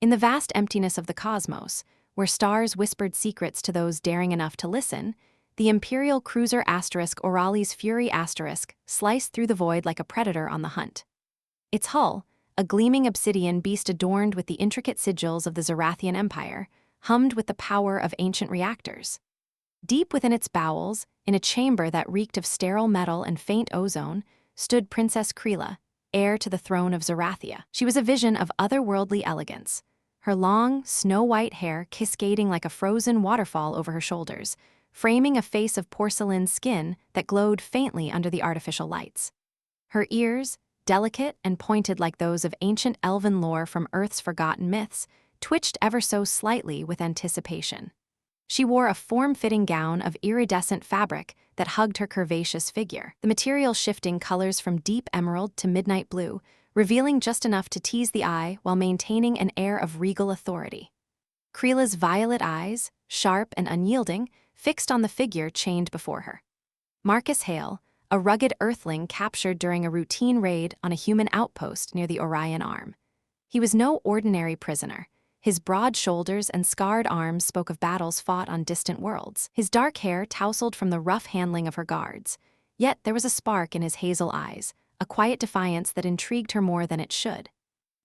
In the vast emptiness of the cosmos, where stars whispered secrets to those daring enough to listen, the Imperial cruiser Auralis Fury sliced through the void like a predator on the hunt. Its hull, a gleaming obsidian beast adorned with the intricate sigils of the Zerathian Empire, hummed with the power of ancient reactors. Deep within its bowels, in a chamber that reeked of sterile metal and faint ozone, stood Princess Krila, heir to the throne of Zerathia. She was a vision of otherworldly elegance, her long, snow-white hair cascading like a frozen waterfall over her shoulders, framing a face of porcelain skin that glowed faintly under the artificial lights. Her ears, delicate and pointed like those of ancient elven lore from Earth's forgotten myths, twitched ever so slightly with anticipation. She wore a form-fitting gown of iridescent fabric that hugged her curvaceous figure, the material shifting colors from deep emerald to midnight blue, revealing just enough to tease the eye while maintaining an air of regal authority. Krila's violet eyes, sharp and unyielding, fixed on the figure chained before her. Marcus Hale, a rugged Earthling captured during a routine raid on a human outpost near the Orion Arm. He was no ordinary prisoner. His broad shoulders and scarred arms spoke of battles fought on distant worlds. His dark hair tousled from the rough handling of her guards. Yet there was a spark in his hazel eyes, a quiet defiance that intrigued her more than it should.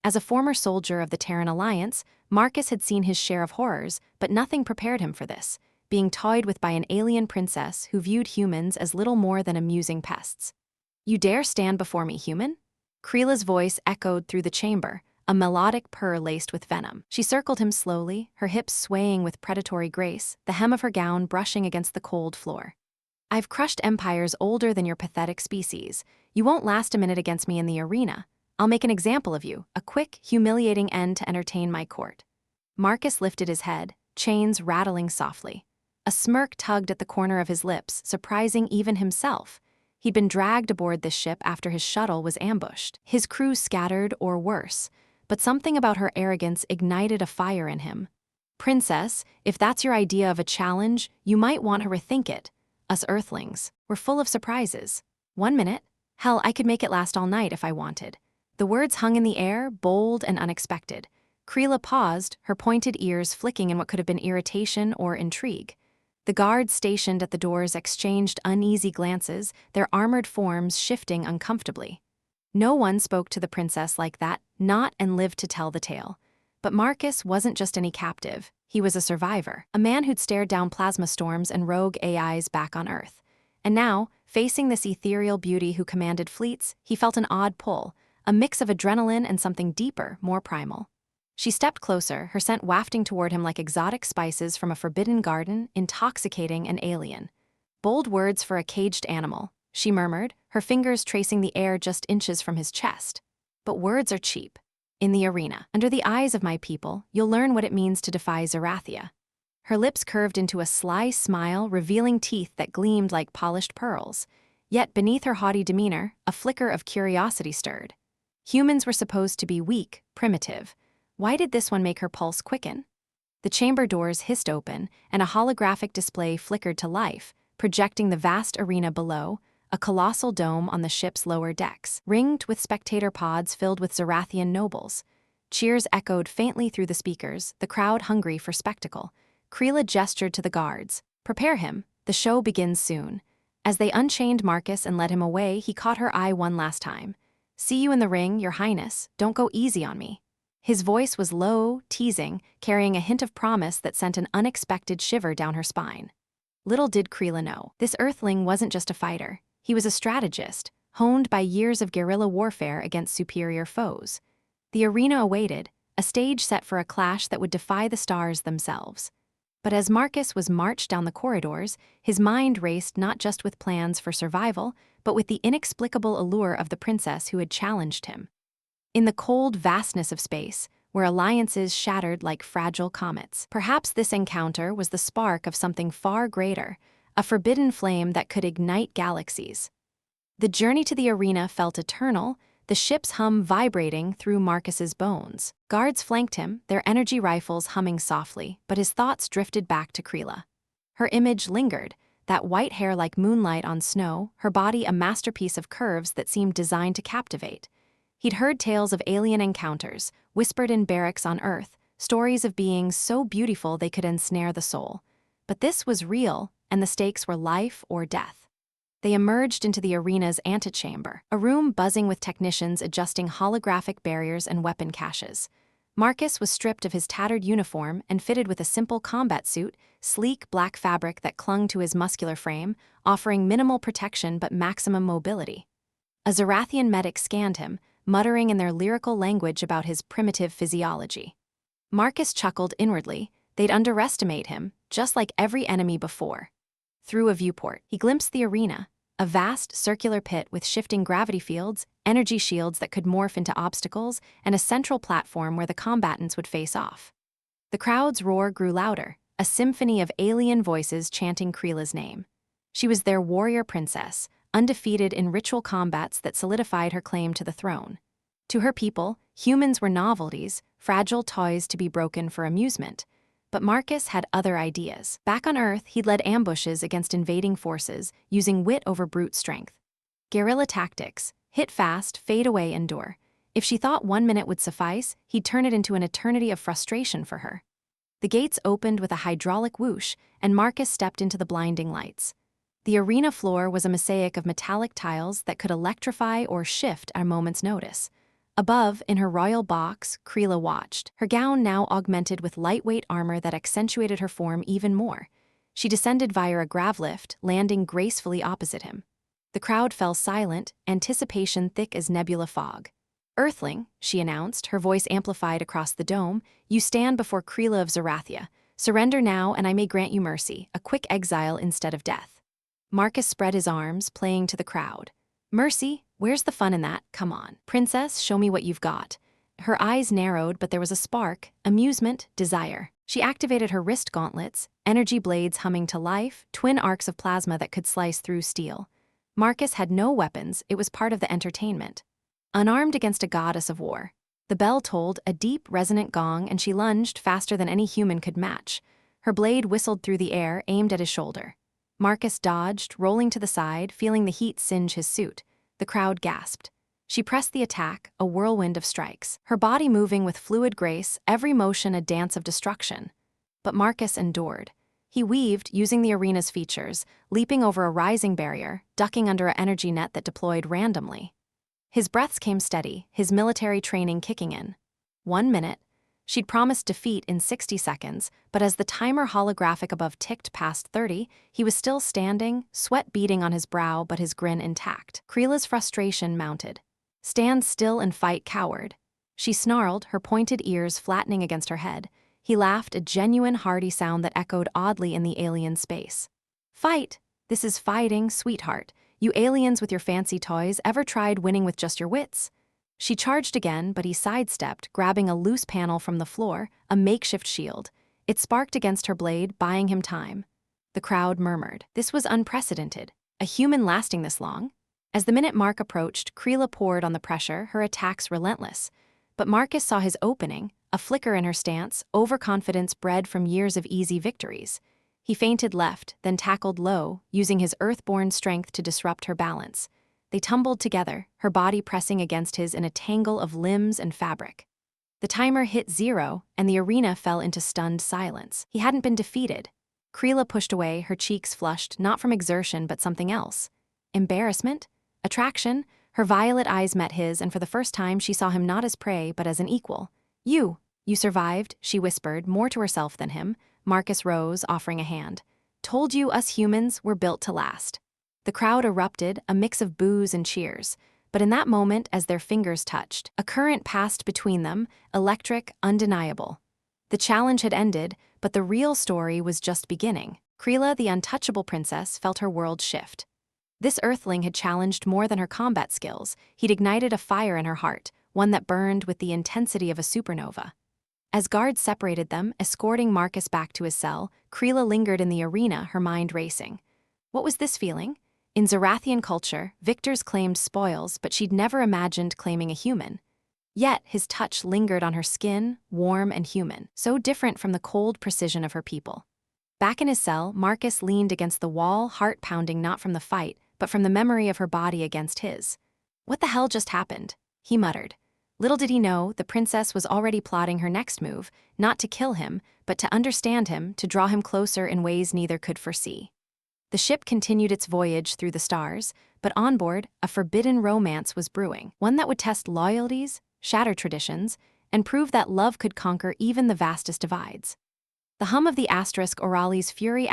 As a former soldier of the Terran Alliance, Marcus had seen his share of horrors, but nothing prepared him for this, being toyed with by an alien princess who viewed humans as little more than amusing pests. "You dare stand before me, human?" Krila's voice echoed through the chamber, a melodic purr laced with venom. She circled him slowly, her hips swaying with predatory grace, the hem of her gown brushing against the cold floor. "I've crushed empires older than your pathetic species. You won't last a minute against me in the arena. I'll make an example of you, a quick, humiliating end to entertain my court." Marcus lifted his head, chains rattling softly. A smirk tugged at the corner of his lips, surprising even himself. He'd been dragged aboard this ship after his shuttle was ambushed. His crew scattered, or worse, but something about her arrogance ignited a fire in him. "Princess, if that's your idea of a challenge, you might want to rethink it. Us Earthlings, we're full of surprises. 1 minute? Hell, I could make it last all night if I wanted." The words hung in the air, bold and unexpected. Krila paused, her pointed ears flicking in what could have been irritation or intrigue. The guards stationed at the doors exchanged uneasy glances, their armored forms shifting uncomfortably. No one spoke to the princess like that, not and lived to tell the tale. But Marcus wasn't just any captive, he was a survivor, a man who'd stared down plasma storms and rogue AIs back on Earth. And now, facing this ethereal beauty who commanded fleets, he felt an odd pull, a mix of adrenaline and something deeper, more primal. She stepped closer, her scent wafting toward him like exotic spices from a forbidden garden, intoxicating and alien. "Bold words for a caged animal," she murmured, her fingers tracing the air just inches from his chest. "But words are cheap. In the arena, under the eyes of my people, you'll learn what it means to defy Zerathia." Her lips curved into a sly smile, revealing teeth that gleamed like polished pearls. Yet beneath her haughty demeanor, a flicker of curiosity stirred. Humans were supposed to be weak, primitive. Why did this one make her pulse quicken? The chamber doors hissed open, and a holographic display flickered to life, projecting the vast arena below, a colossal dome on the ship's lower decks, ringed with spectator pods filled with Zerathian nobles. Cheers echoed faintly through the speakers, the crowd hungry for spectacle. Krila gestured to the guards. "Prepare him, the show begins soon." As they unchained Marcus and led him away, he caught her eye one last time. "See you in the ring, Your Highness. Don't go easy on me." His voice was low, teasing, carrying a hint of promise that sent an unexpected shiver down her spine. Little did Krila know, this Earthling wasn't just a fighter. He was a strategist, honed by years of guerrilla warfare against superior foes. The arena awaited, a stage set for a clash that would defy the stars themselves. But as Marcus was marched down the corridors, his mind raced not just with plans for survival, but with the inexplicable allure of the princess who had challenged him. In the cold vastness of space, where alliances shattered like fragile comets, perhaps this encounter was the spark of something far greater, a forbidden flame that could ignite galaxies. The journey to the arena felt eternal, the ship's hum vibrating through Marcus's bones. Guards flanked him, their energy rifles humming softly, but his thoughts drifted back to Krila. Her image lingered, that white hair like moonlight on snow, her body a masterpiece of curves that seemed designed to captivate. He'd heard tales of alien encounters, whispered in barracks on Earth, stories of beings so beautiful they could ensnare the soul. But this was real, and the stakes were life or death. They emerged into the arena's antechamber, a room buzzing with technicians adjusting holographic barriers and weapon caches. Marcus was stripped of his tattered uniform and fitted with a simple combat suit, sleek black fabric that clung to his muscular frame, offering minimal protection but maximum mobility. A Zerathian medic scanned him, muttering in their lyrical language about his primitive physiology. Marcus chuckled inwardly. They'd underestimate him, just like every enemy before. Through a viewport, he glimpsed the arena, a vast circular pit with shifting gravity fields, energy shields that could morph into obstacles, and a central platform where the combatants would face off. The crowd's roar grew louder, a symphony of alien voices chanting Krila's name. She was their warrior princess, undefeated in ritual combats that solidified her claim to the throne. To her people, humans were novelties, fragile toys to be broken for amusement. But Marcus had other ideas. Back on Earth, he'd led ambushes against invading forces, using wit over brute strength. Guerrilla tactics: hit fast, fade away, endure. If she thought 1 minute would suffice, he'd turn it into an eternity of frustration for her. The gates opened with a hydraulic whoosh, and Marcus stepped into the blinding lights. The arena floor was a mosaic of metallic tiles that could electrify or shift at a moment's notice. Above, in her royal box, Krila watched, her gown now augmented with lightweight armor that accentuated her form even more. She descended via a gravlift, landing gracefully opposite him. The crowd fell silent, anticipation thick as nebula fog. "Earthling," she announced, her voice amplified across the dome, "you stand before Krila of Zerathia. Surrender now and I may grant you mercy, a quick exile instead of death." Marcus spread his arms, playing to the crowd. "Mercy? Where's the fun in that? Come on. Princess, show me what you've got." Her eyes narrowed, but there was a spark: amusement, desire. She activated her wrist gauntlets, energy blades humming to life, twin arcs of plasma that could slice through steel. Marcus had no weapons, it was part of the entertainment. Unarmed against a goddess of war. The bell tolled, a deep, resonant gong, and she lunged faster than any human could match. Her blade whistled through the air, aimed at his shoulder. Marcus dodged, rolling to the side, feeling the heat singe his suit. The crowd gasped. She pressed the attack, a whirlwind of strikes, her body moving with fluid grace, every motion a dance of destruction. But Marcus endured. He weaved, using the arena's features, leaping over a rising barrier, ducking under an energy net that deployed randomly. His breaths came steady, his military training kicking in. 1 minute. She'd promised defeat in 60 seconds, but as the timer holographic above ticked past 30, he was still standing, sweat beading on his brow but his grin intact. Krila's frustration mounted. "Stand still and fight, coward." She snarled, her pointed ears flattening against her head. He laughed, a genuine hearty sound that echoed oddly in the alien space. "Fight? This is fighting, sweetheart. You aliens with your fancy toys ever tried winning with just your wits?" She charged again, but he sidestepped, grabbing a loose panel from the floor, a makeshift shield. It sparked against her blade, buying him time. The crowd murmured. This was unprecedented. A human lasting this long? As the minute mark approached, Krila poured on the pressure, her attacks relentless. But Marcus saw his opening, a flicker in her stance, overconfidence bred from years of easy victories. He feinted left, then tackled low, using his earthborn strength to disrupt her balance. They tumbled together, her body pressing against his in a tangle of limbs and fabric. The timer hit 0, and the arena fell into stunned silence. He hadn't been defeated. Krila pushed away, her cheeks flushed, not from exertion but something else. Embarrassment? Attraction? Her violet eyes met his, and for the first time she saw him not as prey but as an equal. You survived," she whispered, more to herself than him. Marcus rose, offering a hand. "Told you us humans were built to last." The crowd erupted, a mix of boos and cheers. But in that moment, as their fingers touched, a current passed between them, electric, undeniable. The challenge had ended, but the real story was just beginning. Krila, the untouchable princess, felt her world shift. This Earthling had challenged more than her combat skills. He'd ignited a fire in her heart, one that burned with the intensity of a supernova. As guards separated them, escorting Marcus back to his cell, Krila lingered in the arena, her mind racing. What was this feeling? In Zerathian culture, victors claimed spoils, but she'd never imagined claiming a human. Yet his touch lingered on her skin, warm and human, so different from the cold precision of her people. Back in his cell, Marcus leaned against the wall, heart pounding not from the fight, but from the memory of her body against his. "What the hell just happened?" he muttered. Little did he know, the princess was already plotting her next move, not to kill him, but to understand him, to draw him closer in ways neither could foresee. The ship continued its voyage through the stars, but on board, a forbidden romance was brewing, one that would test loyalties, shatter traditions, and prove that love could conquer even the vastest divides. The hum of the *Auralis fury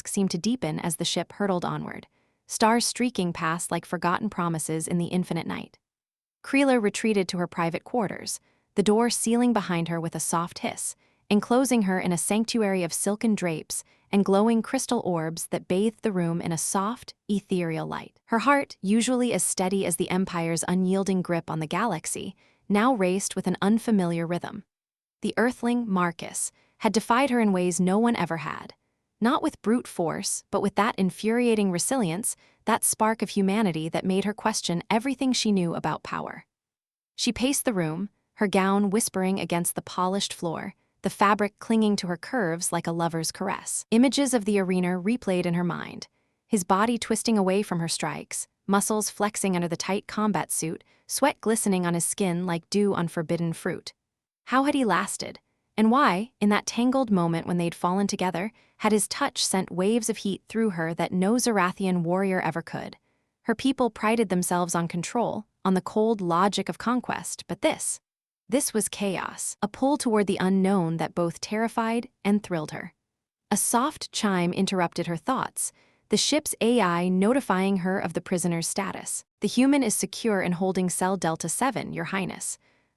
* seemed to deepen as the ship hurtled onward, stars streaking past like forgotten promises in the infinite night. Krila retreated to her private quarters, the door sealing behind her with a soft hiss, enclosing her in a sanctuary of silken drapes and glowing crystal orbs that bathed the room in a soft, ethereal light. Her heart, usually as steady as the Empire's unyielding grip on the galaxy, now raced with an unfamiliar rhythm. The Earthling, Marcus, had defied her in ways no one ever had. Not with brute force, but with that infuriating resilience, that spark of humanity that made her question everything she knew about power. She paced the room, her gown whispering against the polished floor, the fabric clinging to her curves like a lover's caress. Images of the arena replayed in her mind, his body twisting away from her strikes, muscles flexing under the tight combat suit, sweat glistening on his skin like dew on forbidden fruit. How had he lasted? And why, in that tangled moment when they'd fallen together, had his touch sent waves of heat through her that no Zerathian warrior ever could? Her people prided themselves on control, on the cold logic of conquest, but this was chaos, a pull toward the unknown that both terrified and thrilled her. A soft chime interrupted her thoughts, the ship's AI notifying her of the prisoner's status. The human is secure in holding cell Delta 7, Your Highness.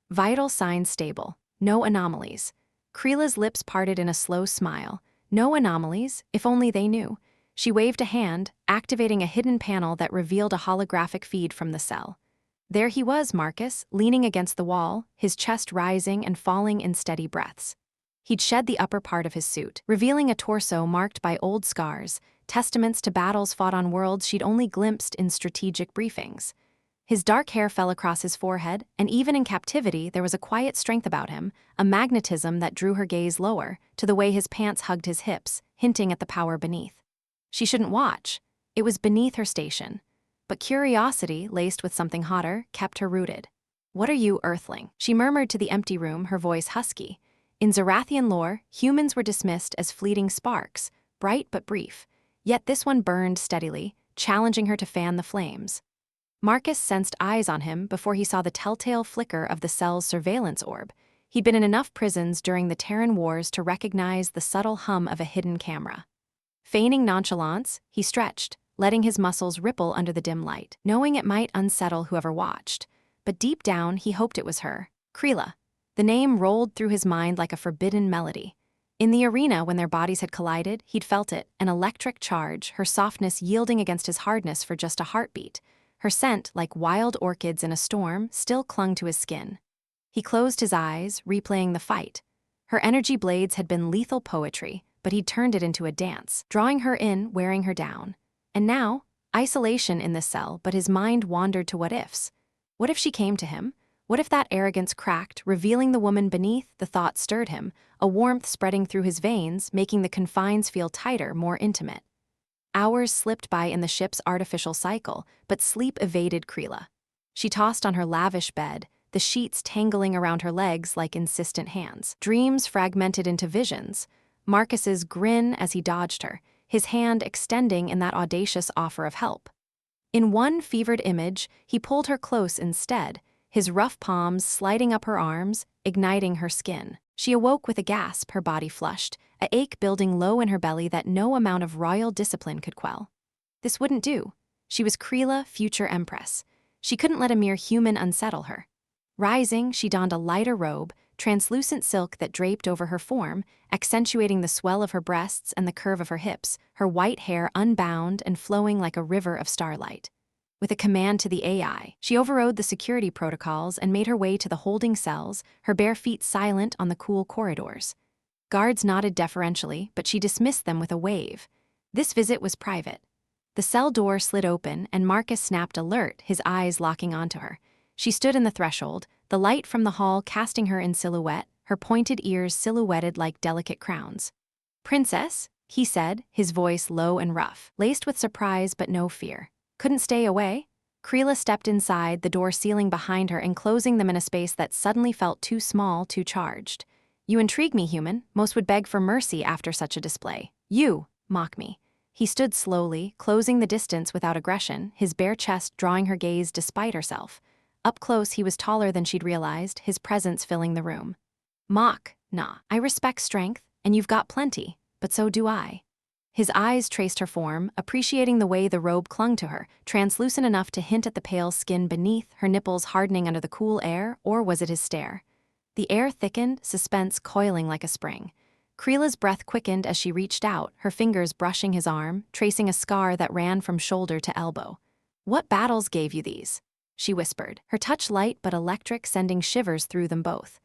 Vital signs stable, no anomalies. Krila's lips parted in a slow smile. No anomalies, if only they knew. She waved a hand, activating a hidden panel that revealed a holographic feed from the cell. There he was, Marcus, leaning against the wall, his chest rising and falling in steady breaths. He'd shed the upper part of his suit, revealing a torso marked by old scars, testaments to battles fought on worlds she'd only glimpsed in strategic briefings. His dark hair fell across his forehead, and even in captivity there was a quiet strength about him, a magnetism that drew her gaze lower, to the way his pants hugged his hips, hinting at the power beneath. She shouldn't watch. It was beneath her station. But curiosity, laced with something hotter, kept her rooted. "What are you, Earthling?" she murmured to the empty room, her voice husky. In Zerathian lore, humans were dismissed as fleeting sparks, bright but brief. Yet this one burned steadily, challenging her to fan the flames. Marcus sensed eyes on him before he saw the telltale flicker of the cell's surveillance orb. He'd been in enough prisons during the Terran Wars to recognize the subtle hum of a hidden camera. Feigning nonchalance, he stretched, letting his muscles ripple under the dim light, knowing it might unsettle whoever watched. But deep down, he hoped it was her. Krila. The name rolled through his mind like a forbidden melody. In the arena, when their bodies had collided, he'd felt it, an electric charge, her softness yielding against his hardness for just a heartbeat. Her scent, like wild orchids in a storm, still clung to his skin. He closed his eyes, replaying the fight. Her energy blades had been lethal poetry, but he'd turned it into a dance, drawing her in, wearing her down. And now, isolation in this cell, but his mind wandered to what-ifs. What if she came to him? What if that arrogance cracked, revealing the woman beneath? The thought stirred him, a warmth spreading through his veins, making the confines feel tighter, more intimate. Hours slipped by in the ship's artificial cycle, but sleep evaded Krila. She tossed on her lavish bed, the sheets tangling around her legs like insistent hands. Dreams fragmented into visions. Marcus's grin as he dodged her, his hand extending in that audacious offer of help. In one fevered image, he pulled her close instead, his rough palms sliding up her arms, igniting her skin. She awoke with a gasp, her body flushed, a ache building low in her belly that no amount of royal discipline could quell. This wouldn't do. She was Krila, future empress. She couldn't let a mere human unsettle her. Rising, she donned a lighter robe, translucent silk that draped over her form, accentuating the swell of her breasts and the curve of her hips, her white hair unbound and flowing like a river of starlight. With a command to the AI, she overrode the security protocols and made her way to the holding cells, her bare feet silent on the cool corridors. Guards nodded deferentially, but she dismissed them with a wave. This visit was private. The cell door slid open, and Marcus snapped alert, his eyes locking onto her. She stood in the threshold, the light from the hall casting her in silhouette, her pointed ears silhouetted like delicate crowns. "Princess," he said, his voice low and rough, laced with surprise but no fear. "Couldn't stay away?" Krila stepped inside, the door sealing behind her and closing them in a space that suddenly felt too small, too charged. You intrigue me, human. Most would beg for mercy after such a display. You mock me. He stood slowly, closing the distance without aggression, his bare chest drawing her gaze despite herself. Up close, he was taller than she'd realized, his presence filling the room. Mock? Nah. I respect strength, and you've got plenty, but so do I. His eyes traced her form, appreciating the way the robe clung to her, translucent enough to hint at the pale skin beneath, her nipples hardening under the cool air, or was it his stare? The air thickened, suspense coiling like a spring. Krila's breath quickened as she reached out, her fingers brushing his arm, tracing a scar that ran from shoulder to elbow. What battles gave you these? She whispered, her touch light but electric, sending shivers through them both.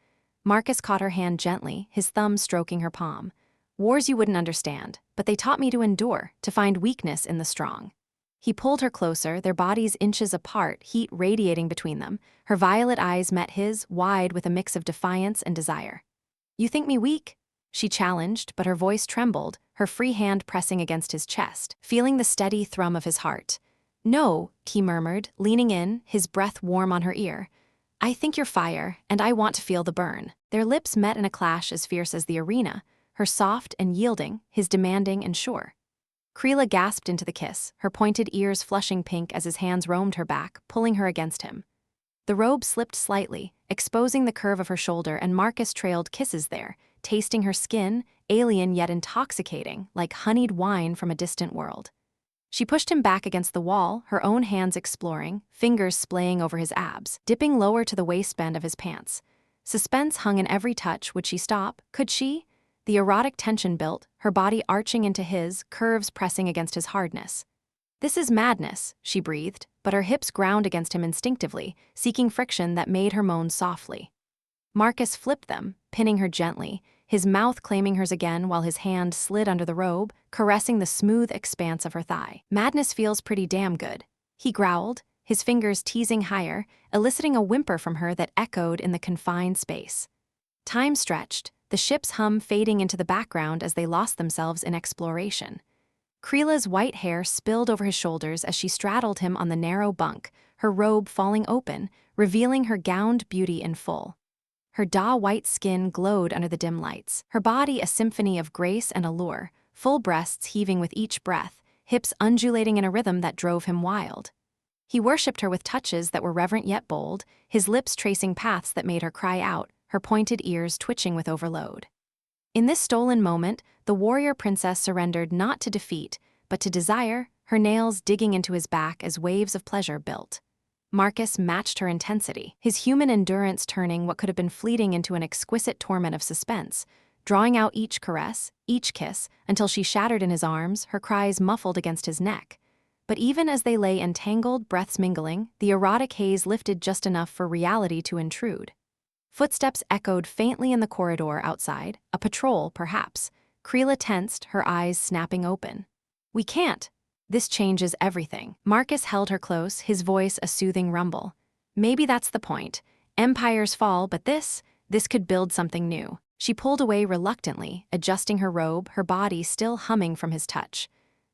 Marcus caught her hand gently, his thumb stroking her palm. Wars you wouldn't understand, but they taught me to endure, to find weakness in the strong. He pulled her closer, their bodies inches apart, heat radiating between them. Her violet eyes met his, wide with a mix of defiance and desire. You think me weak? She challenged, but her voice trembled, her free hand pressing against his chest, feeling the steady thrum of his heart. No, he murmured, leaning in, his breath warm on her ear. I think you're fire, and I want to feel the burn. Their lips met in a clash as fierce as the arena, her soft and yielding, his demanding and sure. Krila gasped into the kiss, her pointed ears flushing pink as his hands roamed her back, pulling her against him. The robe slipped slightly, exposing the curve of her shoulder, and Marcus trailed kisses there, tasting her skin, alien yet intoxicating, like honeyed wine from a distant world. She pushed him back against the wall, her own hands exploring, fingers splaying over his abs, dipping lower to the waistband of his pants. Suspense hung in every touch. Would she stop? Could she? The erotic tension built, her body arching into his, curves pressing against his hardness. This is madness, she breathed, but her hips ground against him instinctively, seeking friction that made her moan softly. Marcus flipped them, pinning her gently, his mouth claiming hers again while his hand slid under the robe, caressing the smooth expanse of her thigh. Madness feels pretty damn good. He growled, his fingers teasing higher, eliciting a whimper from her that echoed in the confined space. Time stretched, the ship's hum fading into the background as they lost themselves in exploration. Krila's white hair spilled over his shoulders as she straddled him on the narrow bunk, her robe falling open, revealing her gowned beauty in full. Her daw-white skin glowed under the dim lights, her body a symphony of grace and allure, full breasts heaving with each breath, hips undulating in a rhythm that drove him wild. He worshipped her with touches that were reverent yet bold, his lips tracing paths that made her cry out, her pointed ears twitching with overload. In this stolen moment, the warrior princess surrendered not to defeat, but to desire, her nails digging into his back as waves of pleasure built. Marcus matched her intensity, his human endurance turning what could have been fleeting into an exquisite torment of suspense, drawing out each caress, each kiss, until she shattered in his arms, her cries muffled against his neck. But even as they lay entangled, breaths mingling, the erotic haze lifted just enough for reality to intrude. Footsteps echoed faintly in the corridor outside, a patrol, perhaps. Krila tensed, her eyes snapping open. We can't. This changes everything. Marcus held her close, his voice a soothing rumble. Maybe that's the point. Empires fall, but this could build something new. She pulled away reluctantly, adjusting her robe, her body still humming from his touch.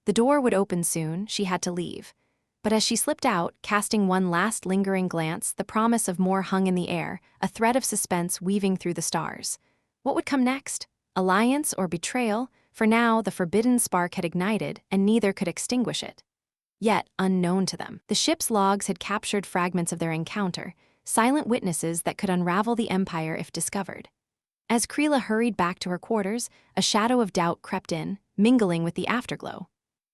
The door would open soon, she had to leave. But as she slipped out, casting one last lingering glance, the promise of more hung in the air, a thread of suspense weaving through the stars. What would come next? Alliance or betrayal? For now, the forbidden spark had ignited, and neither could extinguish it. Yet, unknown to them, the ship's logs had captured fragments of their encounter, silent witnesses that could unravel the empire if discovered. As Krila hurried back to her quarters, a shadow of doubt crept in, mingling with the afterglow.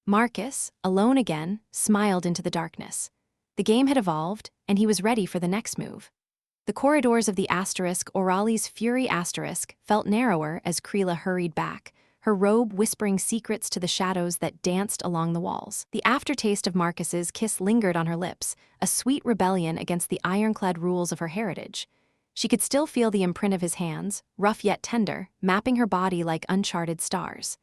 Marcus, alone again, smiled into the darkness. The game had evolved, and he was ready for the next move. The corridors of the Auralis Fury felt narrower as Krila hurried back, her robe whispering secrets to the shadows that danced along the walls. The aftertaste of Marcus's kiss lingered on her lips, a sweet rebellion against the ironclad rules of her heritage. She could still feel the imprint of his hands, rough yet tender, mapping her body like uncharted stars.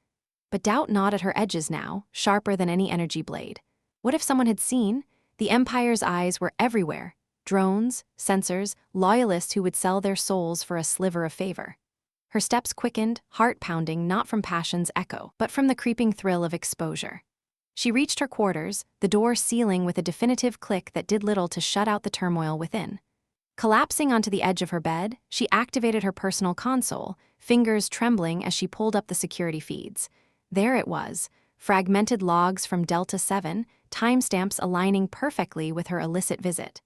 But doubt gnawed at her edges now, sharper than any energy blade. What if someone had seen? The Empire's eyes were everywhere. Drones, censors, loyalists who would sell their souls for a sliver of favor. Her steps quickened, heart pounding not from passion's echo, but from the creeping thrill of exposure. She reached her quarters, the door sealing with a definitive click that did little to shut out the turmoil within. Collapsing onto the edge of her bed, she activated her personal console, fingers trembling as she pulled up the security feeds. There it was, fragmented logs from Delta 7, timestamps aligning perfectly with her illicit visit.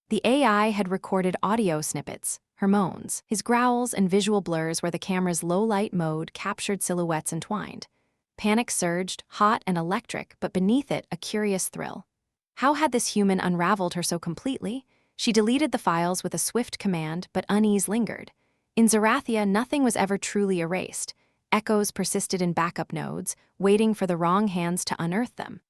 The AI had recorded audio snippets, her moans, his growls, and visual blurs where the camera's low-light mode captured silhouettes entwined. Panic surged, hot and electric, but beneath it, a curious thrill. How had this human unraveled her so completely? She deleted the files with a swift command, but unease lingered. In Zerathia, nothing was ever truly erased. Echoes persisted in backup nodes, waiting for the wrong hands to unearth them.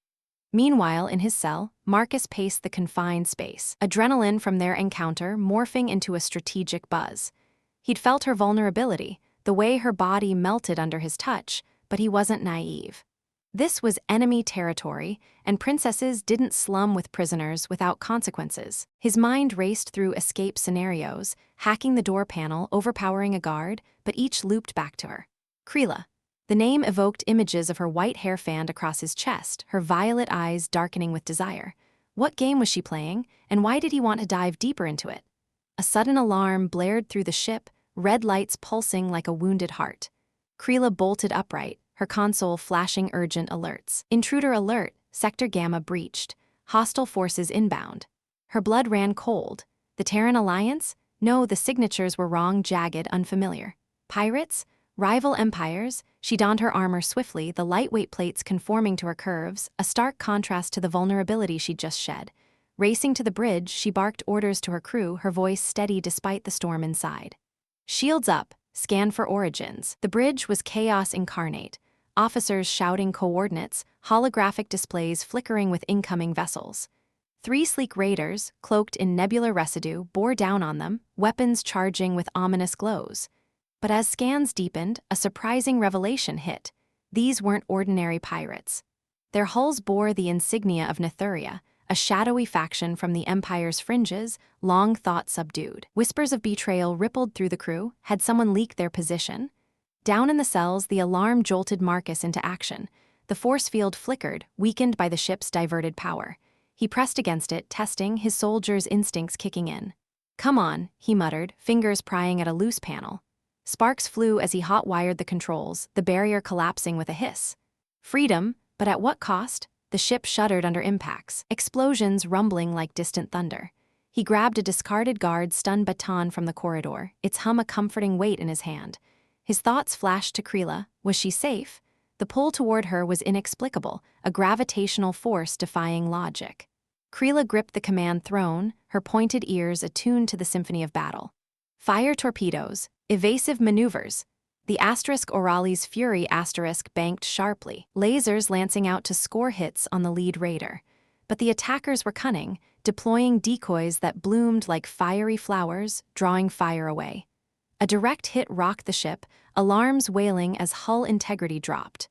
Meanwhile, in his cell, Marcus paced the confined space, adrenaline from their encounter morphing into a strategic buzz. He'd felt her vulnerability, the way her body melted under his touch, but he wasn't naive. This was enemy territory, and princesses didn't slum with prisoners without consequences. His mind raced through escape scenarios, hacking the door panel, overpowering a guard, but each looped back to her. Krila. The name evoked images of her white hair fanned across his chest, her violet eyes darkening with desire. What game was she playing, and why did he want to dive deeper into it? A sudden alarm blared through the ship, red lights pulsing like a wounded heart. Krila bolted upright, her console flashing urgent alerts. Intruder alert, Sector Gamma breached. Hostile forces inbound. Her blood ran cold. The Terran Alliance? No, the signatures were wrong, jagged, unfamiliar. Pirates? Rival empires? She donned her armor swiftly, the lightweight plates conforming to her curves, a stark contrast to the vulnerability she'd just shed. Racing to the bridge, she barked orders to her crew, her voice steady despite the storm inside. Shields up, scan for origins. The bridge was chaos incarnate. Officers shouting coordinates, holographic displays flickering with incoming vessels. 3 sleek raiders, cloaked in nebular residue, bore down on them, weapons charging with ominous glows. But as scans deepened, a surprising revelation hit. These weren't ordinary pirates. Their hulls bore the insignia of Nethuria, a shadowy faction from the Empire's fringes, long thought subdued. Whispers of betrayal rippled through the crew. Had someone leaked their position? Down in the cells, the alarm jolted Marcus into action. The force field flickered, weakened by the ship's diverted power. He pressed against it, testing, his soldier's instincts kicking in. "Come on," he muttered, fingers prying at a loose panel. Sparks flew as he hot-wired the controls, the barrier collapsing with a hiss. Freedom, but at what cost? The ship shuddered under impacts, explosions rumbling like distant thunder. He grabbed a discarded guard's stun baton from the corridor, its hum a comforting weight in his hand. His thoughts flashed to Krila. Was she safe? The pull toward her was inexplicable, a gravitational force defying logic. Krila gripped the command throne, her pointed ears attuned to the symphony of battle. Fire torpedoes, evasive maneuvers. The *Auralis Fury * banked sharply, lasers lancing out to score hits on the lead raider. But the attackers were cunning, deploying decoys that bloomed like fiery flowers, drawing fire away. A direct hit rocked the ship, alarms wailing as hull integrity dropped.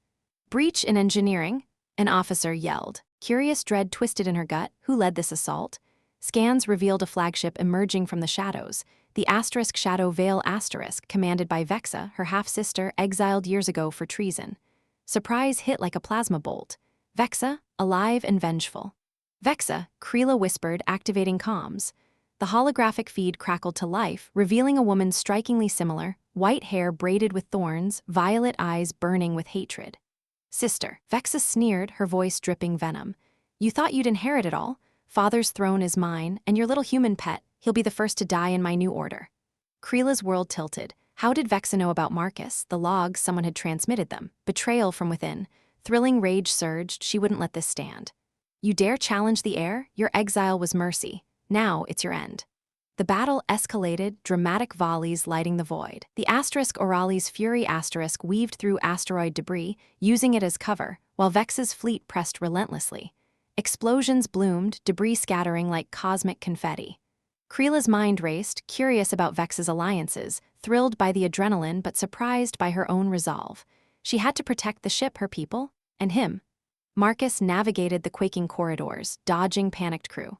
"Breach in engineering," an officer yelled. Curious dread twisted in her gut. Who led this assault? Scans revealed a flagship emerging from the shadows, the Shadow Veil *, commanded by Vexa, her half-sister exiled years ago for treason. Surprise hit like a plasma bolt. Vexa, alive and vengeful. "Vexa," Krila whispered, activating comms. The holographic feed crackled to life, revealing a woman strikingly similar, white hair braided with thorns, violet eyes burning with hatred. "Sister," Vexa sneered, her voice dripping venom. "You thought you'd inherit it all? Father's throne is mine, and your little human pet, he'll be the first to die in my new order." Krila's world tilted. How did Vexa know about Marcus? The logs, someone had transmitted them. Betrayal from within. Thrilling rage surged, she wouldn't let this stand. "You dare challenge the heir? Your exile was mercy. Now it's your end." The battle escalated, dramatic volleys lighting the void. The *Auralis Fury * weaved through asteroid debris, using it as cover, while Vex's fleet pressed relentlessly. Explosions bloomed, debris scattering like cosmic confetti. Krila's mind raced, curious about Vex's alliances, thrilled by the adrenaline but surprised by her own resolve. She had to protect the ship, her people, and him. Marcus navigated the quaking corridors, dodging panicked crew.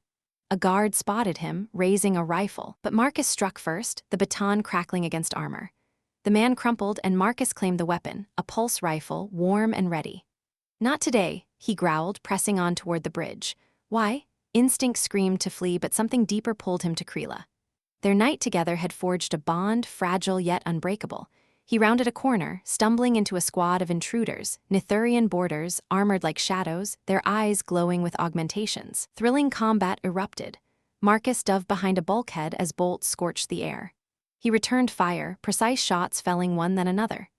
A guard spotted him, raising a rifle, but Marcus struck first, the baton crackling against armor. The man crumpled and Marcus claimed the weapon, a pulse rifle, warm and ready. "Not today," he growled, pressing on toward the bridge. Why? Instinct screamed to flee, but something deeper pulled him to Krila. Their night together had forged a bond, fragile yet unbreakable. He rounded a corner, stumbling into a squad of intruders, Nithurian boarders, armored like shadows, their eyes glowing with augmentations. Thrilling combat erupted. Marcus dove behind a bulkhead as bolts scorched the air. He returned fire, precise shots felling one then another.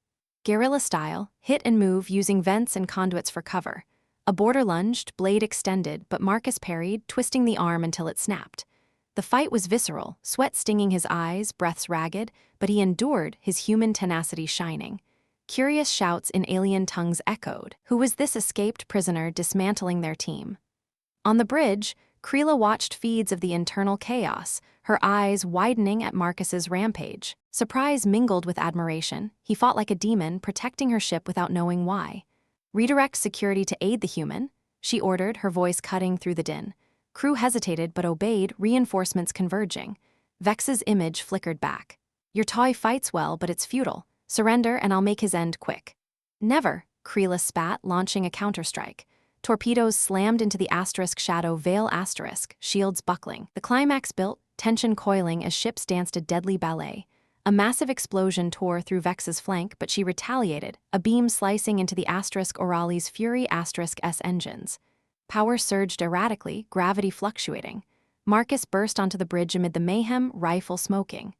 Guerrilla style, hit and move using vents and conduits for cover. A boarder lunged, blade extended, but Marcus parried, twisting the arm until it snapped. The fight was visceral, sweat stinging his eyes, breaths ragged, but he endured, his human tenacity shining. Curious shouts in alien tongues echoed. Who was this escaped prisoner dismantling their team? On the bridge, Krila watched feeds of the internal chaos, her eyes widening at Marcus's rampage. Surprise mingled with admiration. He fought like a demon, protecting her ship without knowing why. "Redirect security to aid the human," she ordered, her voice cutting through the din. Crew hesitated but obeyed, reinforcements converging. Vex's image flickered back. "Your toy fights well, but it's futile. Surrender and I'll make his end quick." "Never," Krila spat, launching a counterstrike. Torpedoes slammed into the asterisk shadow veil asterisk, shields buckling. The climax built, tension coiling as ships danced a deadly ballet. A massive explosion tore through Vex's flank, but she retaliated, a beam slicing into the asterisk auralis fury asterisk S engines. Power surged erratically, gravity fluctuating. Marcus burst onto the bridge amid the mayhem, rifle smoking.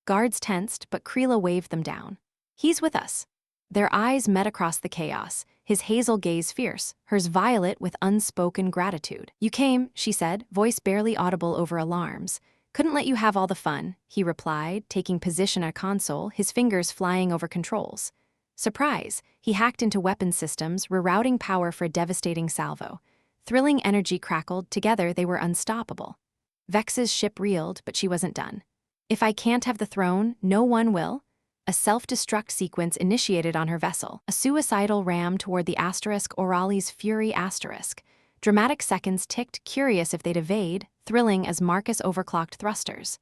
Guards tensed, but Krila waved them down. "He's with us." Their eyes met across the chaos, his hazel gaze fierce, hers violet with unspoken gratitude. "You came," she said, voice barely audible over alarms. "Couldn't let you have all the fun," he replied, taking position at a console, his fingers flying over controls. Surprise, he hacked into weapon systems, rerouting power for a devastating salvo. Thrilling energy crackled, together they were unstoppable. Vex's ship reeled, but she wasn't done. "If I can't have the throne, no one will." A self-destruct sequence initiated on her vessel, a suicidal ram toward the asterisk auralis fury asterisk. Dramatic seconds ticked, curious if they'd evade, thrilling as Marcus overclocked thrusters.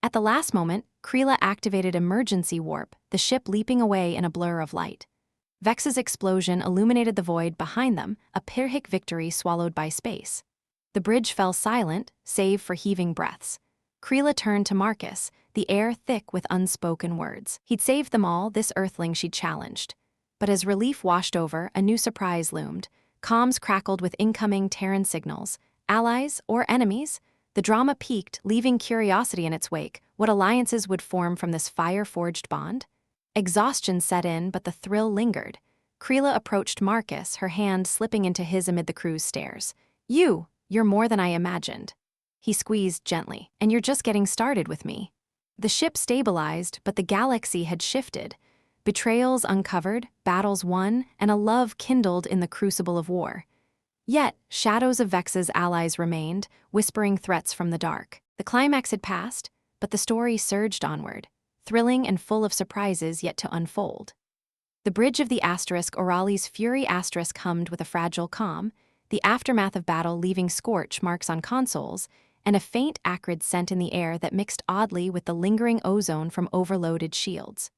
At the last moment, Krila activated emergency warp, the ship leaping away in a blur of light. Vex's explosion illuminated the void behind them, a Pyrrhic victory swallowed by space. The bridge fell silent, save for heaving breaths. Krila turned to Marcus, the air thick with unspoken words. He'd saved them all, this Earthling she'd challenged. But as relief washed over, a new surprise loomed. Comms crackled with incoming Terran signals. Allies or enemies? The drama peaked, leaving curiosity in its wake. What alliances would form from this fire-forged bond? Exhaustion set in, but the thrill lingered. Krila approached Marcus, her hand slipping into his amid the crew's stares. You're more than I imagined." He squeezed gently. "And you're just getting started with me." The ship stabilized, but the galaxy had shifted. Betrayals uncovered, battles won, and a love kindled in the crucible of war. Yet, shadows of Vex's allies remained, whispering threats from the dark. The climax had passed, but the story surged onward, thrilling and full of surprises yet to unfold. The bridge of the asterisk auralis fury asterisk hummed with a fragile calm, the aftermath of battle leaving scorch marks on consoles, and a faint acrid scent in the air that mixed oddly with the lingering ozone from overloaded shields.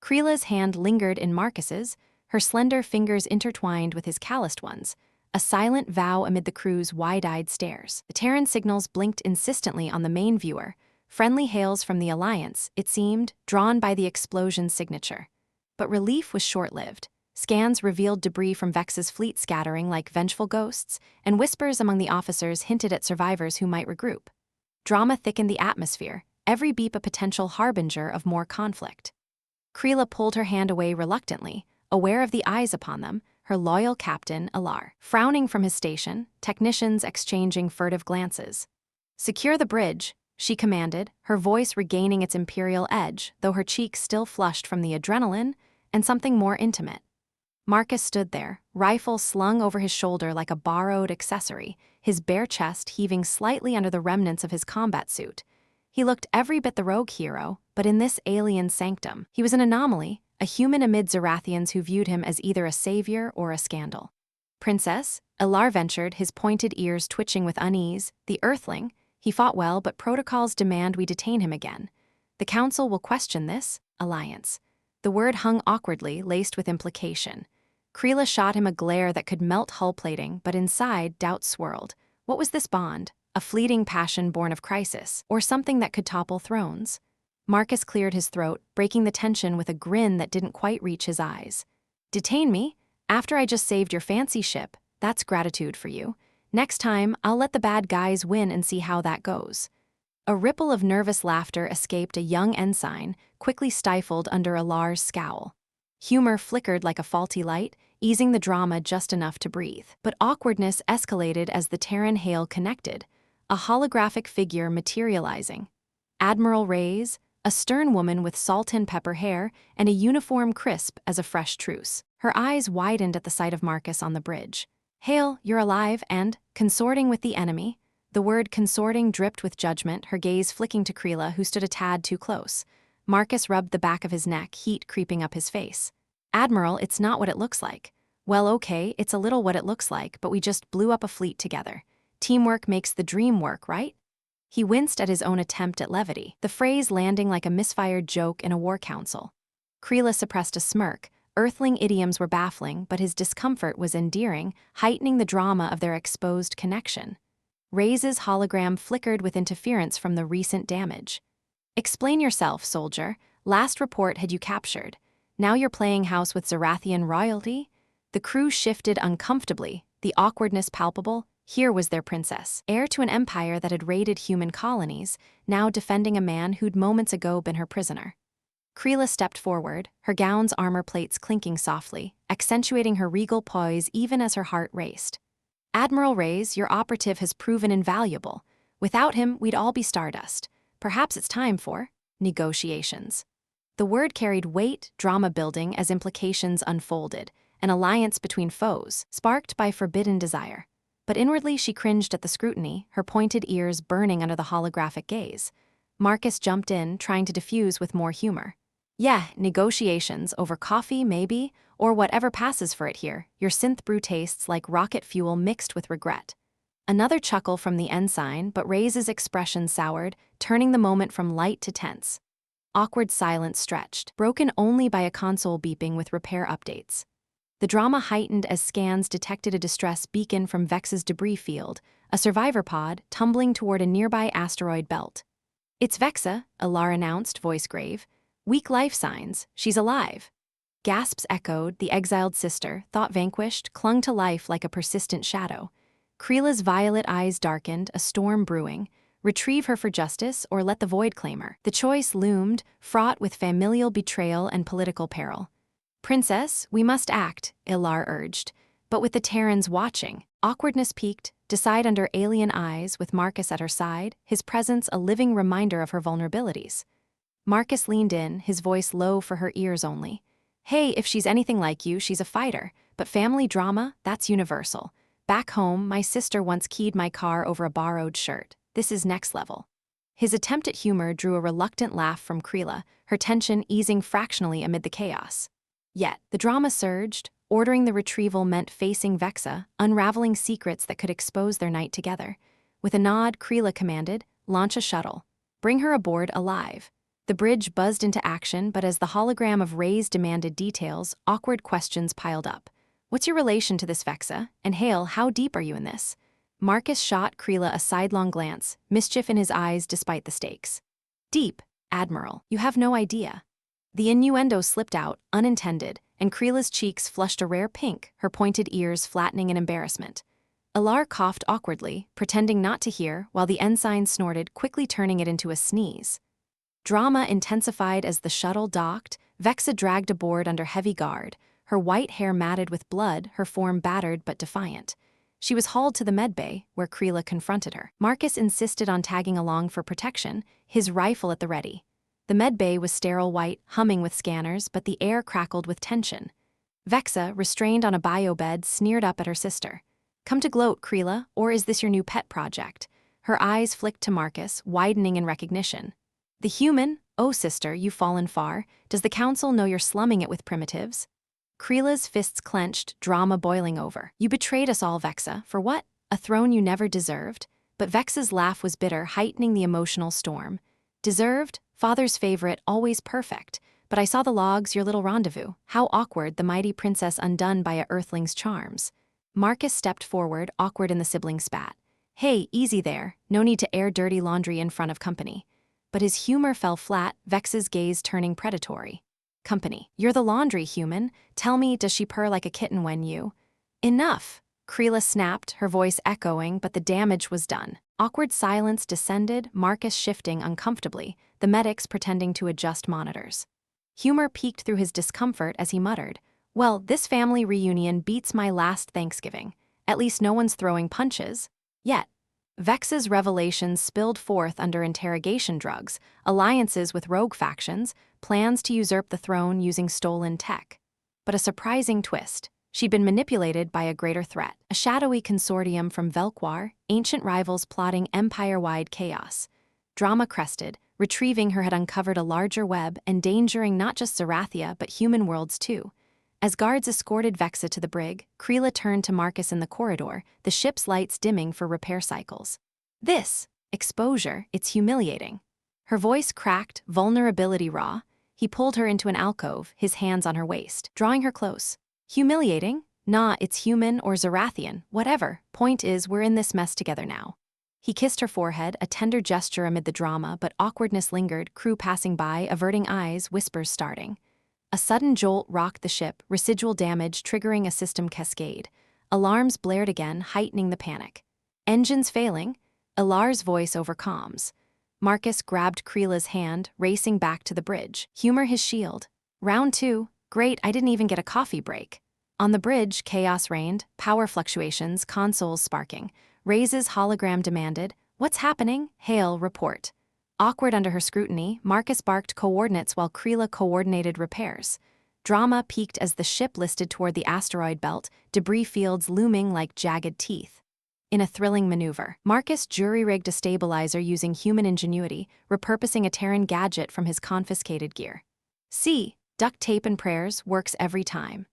Krila's hand lingered in Marcus's, her slender fingers intertwined with his calloused ones, a silent vow amid the crew's wide-eyed stares. The Terran signals blinked insistently on the main viewer, friendly hails from the Alliance, it seemed, drawn by the explosion's signature. But relief was short-lived. Scans revealed debris from Vex's fleet scattering like vengeful ghosts, and whispers among the officers hinted at survivors who might regroup. Drama thickened the atmosphere, every beep a potential harbinger of more conflict. Krila pulled her hand away reluctantly, aware of the eyes upon them, her loyal captain, Alar, frowning from his station, technicians exchanging furtive glances. "Secure the bridge," she commanded, her voice regaining its imperial edge, though her cheeks still flushed from the adrenaline and something more intimate. Marcus stood there, rifle slung over his shoulder like a borrowed accessory, his bare chest heaving slightly under the remnants of his combat suit. He looked every bit the rogue hero, but in this alien sanctum, he was an anomaly, a human amid Zerathians who viewed him as either a savior or a scandal. "Princess," Alar ventured, his pointed ears twitching with unease, "the Earthling. He fought well, but protocols demand we detain him again. The Council will question this, Alliance." The word hung awkwardly, laced with implication. Krila shot him a glare that could melt hull plating, but inside, doubt swirled. What was this bond? A fleeting passion born of crisis, or something that could topple thrones? Marcus cleared his throat, breaking the tension with a grin that didn't quite reach his eyes. Detain me? After I just saved your fancy ship, that's gratitude for you. Next time, I'll let the bad guys win and see how that goes. A ripple of nervous laughter escaped a young ensign, quickly stifled under Alar's scowl. Humor flickered like a faulty light, easing the drama just enough to breathe. But awkwardness escalated as the Terran Hale connected, a holographic figure materializing. Admiral Reyes, a stern woman with salt and pepper hair and a uniform crisp as a fresh truce. Her eyes widened at the sight of Marcus on the bridge. Hale, you're alive and consorting with the enemy. The word consorting dripped with judgment, her gaze flicking to Krila, who stood a tad too close. Marcus rubbed the back of his neck, heat creeping up his face. Admiral, it's not what it looks like. Well, okay, it's a little what it looks like, but we just blew up a fleet together. Teamwork makes the dream work, right? He winced at his own attempt at levity, the phrase landing like a misfired joke in a war council. Krila suppressed a smirk. Earthling idioms were baffling, but his discomfort was endearing, heightening the drama of their exposed connection. Reyes' hologram flickered with interference from the recent damage. Explain yourself, soldier. Last report had you captured. Now you're playing house with Zerathian royalty? The crew shifted uncomfortably, the awkwardness palpable. Here was their princess, heir to an empire that had raided human colonies, now defending a man who'd moments ago been her prisoner. Krila stepped forward, her gown's armor plates clinking softly, accentuating her regal poise even as her heart raced. Admiral Reyes, your operative has proven invaluable. Without him, we'd all be stardust. Perhaps it's time for negotiations. The word carried weight, drama building as implications unfolded, an alliance between foes, sparked by forbidden desire. But inwardly she cringed at the scrutiny, her pointed ears burning under the holographic gaze. Marcus jumped in, trying to diffuse with more humor. Yeah, negotiations over coffee, maybe, or whatever passes for it here. Your synth brew tastes like rocket fuel mixed with regret. Another chuckle from the ensign, but Reyes' expression soured, turning the moment from light to tense. Awkward silence stretched, broken only by a console beeping with repair updates. The drama heightened as scans detected a distress beacon from Vex's debris field, a survivor pod tumbling toward a nearby asteroid belt. It's Vexa, Alar announced, voice grave. Weak life signs, she's alive. Gasps echoed, the exiled sister, thought vanquished, clung to life like a persistent shadow. Krila's violet eyes darkened, a storm brewing. Retrieve her for justice or let the void claim her. The choice loomed, fraught with familial betrayal and political peril. Princess, we must act, Ilar urged. But with the Terrans watching, awkwardness peaked, decide under alien eyes with Marcus at her side, his presence a living reminder of her vulnerabilities. Marcus leaned in, his voice low for her ears only. Hey, if she's anything like you, she's a fighter. But family drama, that's universal. Back home, my sister once keyed my car over a borrowed shirt. This is next level. His attempt at humor drew a reluctant laugh from Krila, her tension easing fractionally amid the chaos. Yet, the drama surged, ordering the retrieval meant facing Vexa, unraveling secrets that could expose their night together. With a nod, Krila commanded, launch a shuttle. Bring her aboard alive. The bridge buzzed into action, but as the hologram of Reyes demanded details, awkward questions piled up. What's your relation to this Vexa? And Hale, how deep are you in this? Marcus shot Krila a sidelong glance, mischief in his eyes despite the stakes. Deep, Admiral, you have no idea. The innuendo slipped out, unintended, and Krila's cheeks flushed a rare pink, her pointed ears flattening in embarrassment. Alar coughed awkwardly, pretending not to hear, while the ensign snorted, quickly turning it into a sneeze. Drama intensified as the shuttle docked, Vexa dragged aboard under heavy guard, her white hair matted with blood, her form battered but defiant. She was hauled to the medbay, where Krila confronted her. Marcus insisted on tagging along for protection, his rifle at the ready. The medbay was sterile white, humming with scanners, but the air crackled with tension. Vexa, restrained on a biobed, sneered up at her sister. Come to gloat, Krila, or is this your new pet project? Her eyes flicked to Marcus, widening in recognition. The human? Oh, sister, you've fallen far. Does the council know you're slumming it with primitives? Krila's fists clenched, drama boiling over. You betrayed us all, Vexa. For what? A throne you never deserved? But Vexa's laugh was bitter, heightening the emotional storm. Deserved? Father's favorite, always perfect. But I saw the logs, your little rendezvous. How awkward, the mighty princess undone by a Earthling's charms. Marcus stepped forward, awkward in the sibling spat. Hey, easy there, no need to air dirty laundry in front of company. But his humor fell flat, Vex's gaze turning predatory. Company, you're the laundry human. Tell me, does she purr like a kitten when you… Enough! Krila snapped, her voice echoing, but the damage was done. Awkward silence descended, Marcus shifting uncomfortably, the medics pretending to adjust monitors. Humor peeked through his discomfort as he muttered, well, this family reunion beats my last Thanksgiving. At least no one's throwing punches. Yet. Vex's revelations spilled forth under interrogation drugs, alliances with rogue factions, plans to usurp the throne using stolen tech. But a surprising twist. She'd been manipulated by a greater threat, a shadowy consortium from Velquar, ancient rivals plotting empire-wide chaos. Drama crested, retrieving her had uncovered a larger web, endangering not just Zerathia but human worlds too. As guards escorted Vexa to the brig, Krila turned to Marcus in the corridor, the ship's lights dimming for repair cycles. This exposure, it's humiliating. Her voice cracked, vulnerability raw. He pulled her into an alcove, his hands on her waist, drawing her close. Humiliating? Nah, it's human or Zerathian, whatever. Point is, we're in this mess together now. He kissed her forehead, a tender gesture amid the drama, but awkwardness lingered, crew passing by, averting eyes, whispers starting. A sudden jolt rocked the ship, residual damage triggering a system cascade. Alarms blared again, heightening the panic. Engines failing? Ilar's voice over comms. Marcus grabbed Krila's hand, racing back to the bridge. Humor his shield. Round 2. Great, I didn't even get a coffee break. On the bridge, chaos reigned, power fluctuations, consoles sparking. Raise's hologram demanded, what's happening? Hale, report. Awkward under her scrutiny, Marcus barked coordinates while Krila coordinated repairs. Drama peaked as the ship listed toward the asteroid belt, debris fields looming like jagged teeth. In a thrilling maneuver, Marcus jury-rigged a stabilizer using human ingenuity, repurposing a Terran gadget from his confiscated gear. See, duct tape and prayers works every time.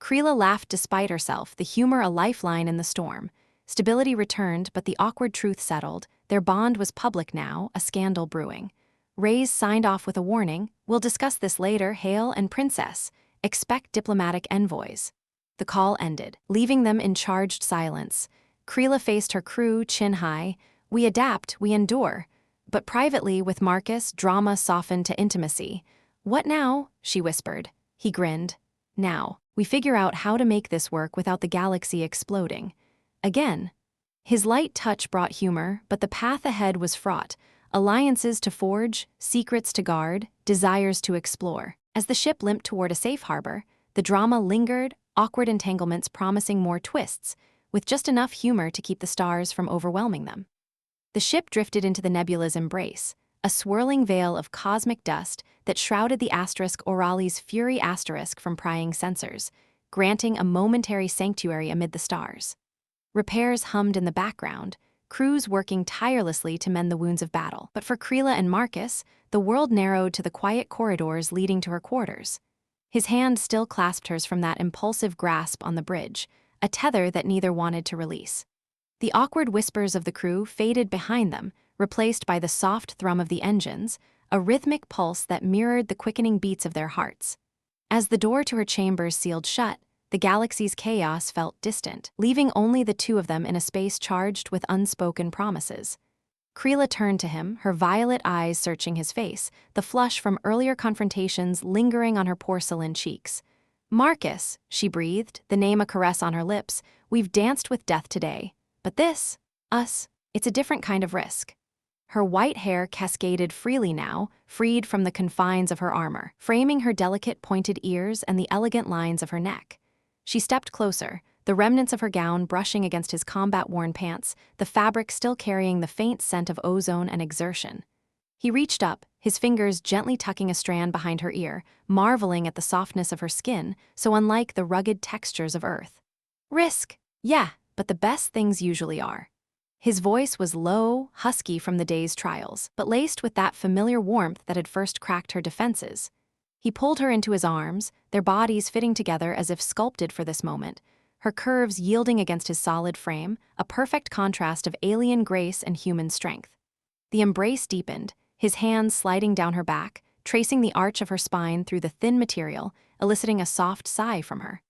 Krila laughed despite herself, the humor a lifeline in the storm. Stability returned, but the awkward truth settled. Their bond was public now, a scandal brewing. Raise signed off with a warning, we'll discuss this later, Hale and Princess. Expect diplomatic envoys. The call ended, leaving them in charged silence. Krila faced her crew, chin high. We adapt, we endure. But privately, with Marcus, drama softened to intimacy. What now? She whispered. He grinned. Now, we figure out how to make this work without the galaxy exploding. Again. His light touch brought humor, but the path ahead was fraught. Alliances to forge, secrets to guard, desires to explore. As the ship limped toward a safe harbor, the drama lingered, awkward entanglements promising more twists, with just enough humor to keep the stars from overwhelming them. The ship drifted into the nebula's embrace, a swirling veil of cosmic dust that shrouded the *Auralis fury asterisk from prying sensors, granting a momentary sanctuary amid the stars. Repairs hummed in the background, crews working tirelessly to mend the wounds of battle. But for Krila and Marcus, the world narrowed to the quiet corridors leading to her quarters. His hand still clasped hers from that impulsive grasp on the bridge, a tether that neither wanted to release. The awkward whispers of the crew faded behind them, replaced by the soft thrum of the engines, a rhythmic pulse that mirrored the quickening beats of their hearts. As the door to her chambers sealed shut, the galaxy's chaos felt distant, leaving only the two of them in a space charged with unspoken promises. Krila turned to him, her violet eyes searching his face, the flush from earlier confrontations lingering on her porcelain cheeks. Marcus, she breathed, the name a caress on her lips, we've danced with death today. But this, us, it's a different kind of risk. Her white hair cascaded freely now, freed from the confines of her armor, framing her delicate pointed ears and the elegant lines of her neck. She stepped closer, the remnants of her gown brushing against his combat-worn pants, the fabric still carrying the faint scent of ozone and exertion. He reached up, his fingers gently tucking a strand behind her ear, marveling at the softness of her skin, so unlike the rugged textures of Earth. Risk, yeah, but the best things usually are. His voice was low, husky from the day's trials, but laced with that familiar warmth that had first cracked her defenses. He pulled her into his arms, their bodies fitting together as if sculpted for this moment, her curves yielding against his solid frame, a perfect contrast of alien grace and human strength. The embrace deepened, his hands sliding down her back, tracing the arch of her spine through the thin material, eliciting a soft sigh from her.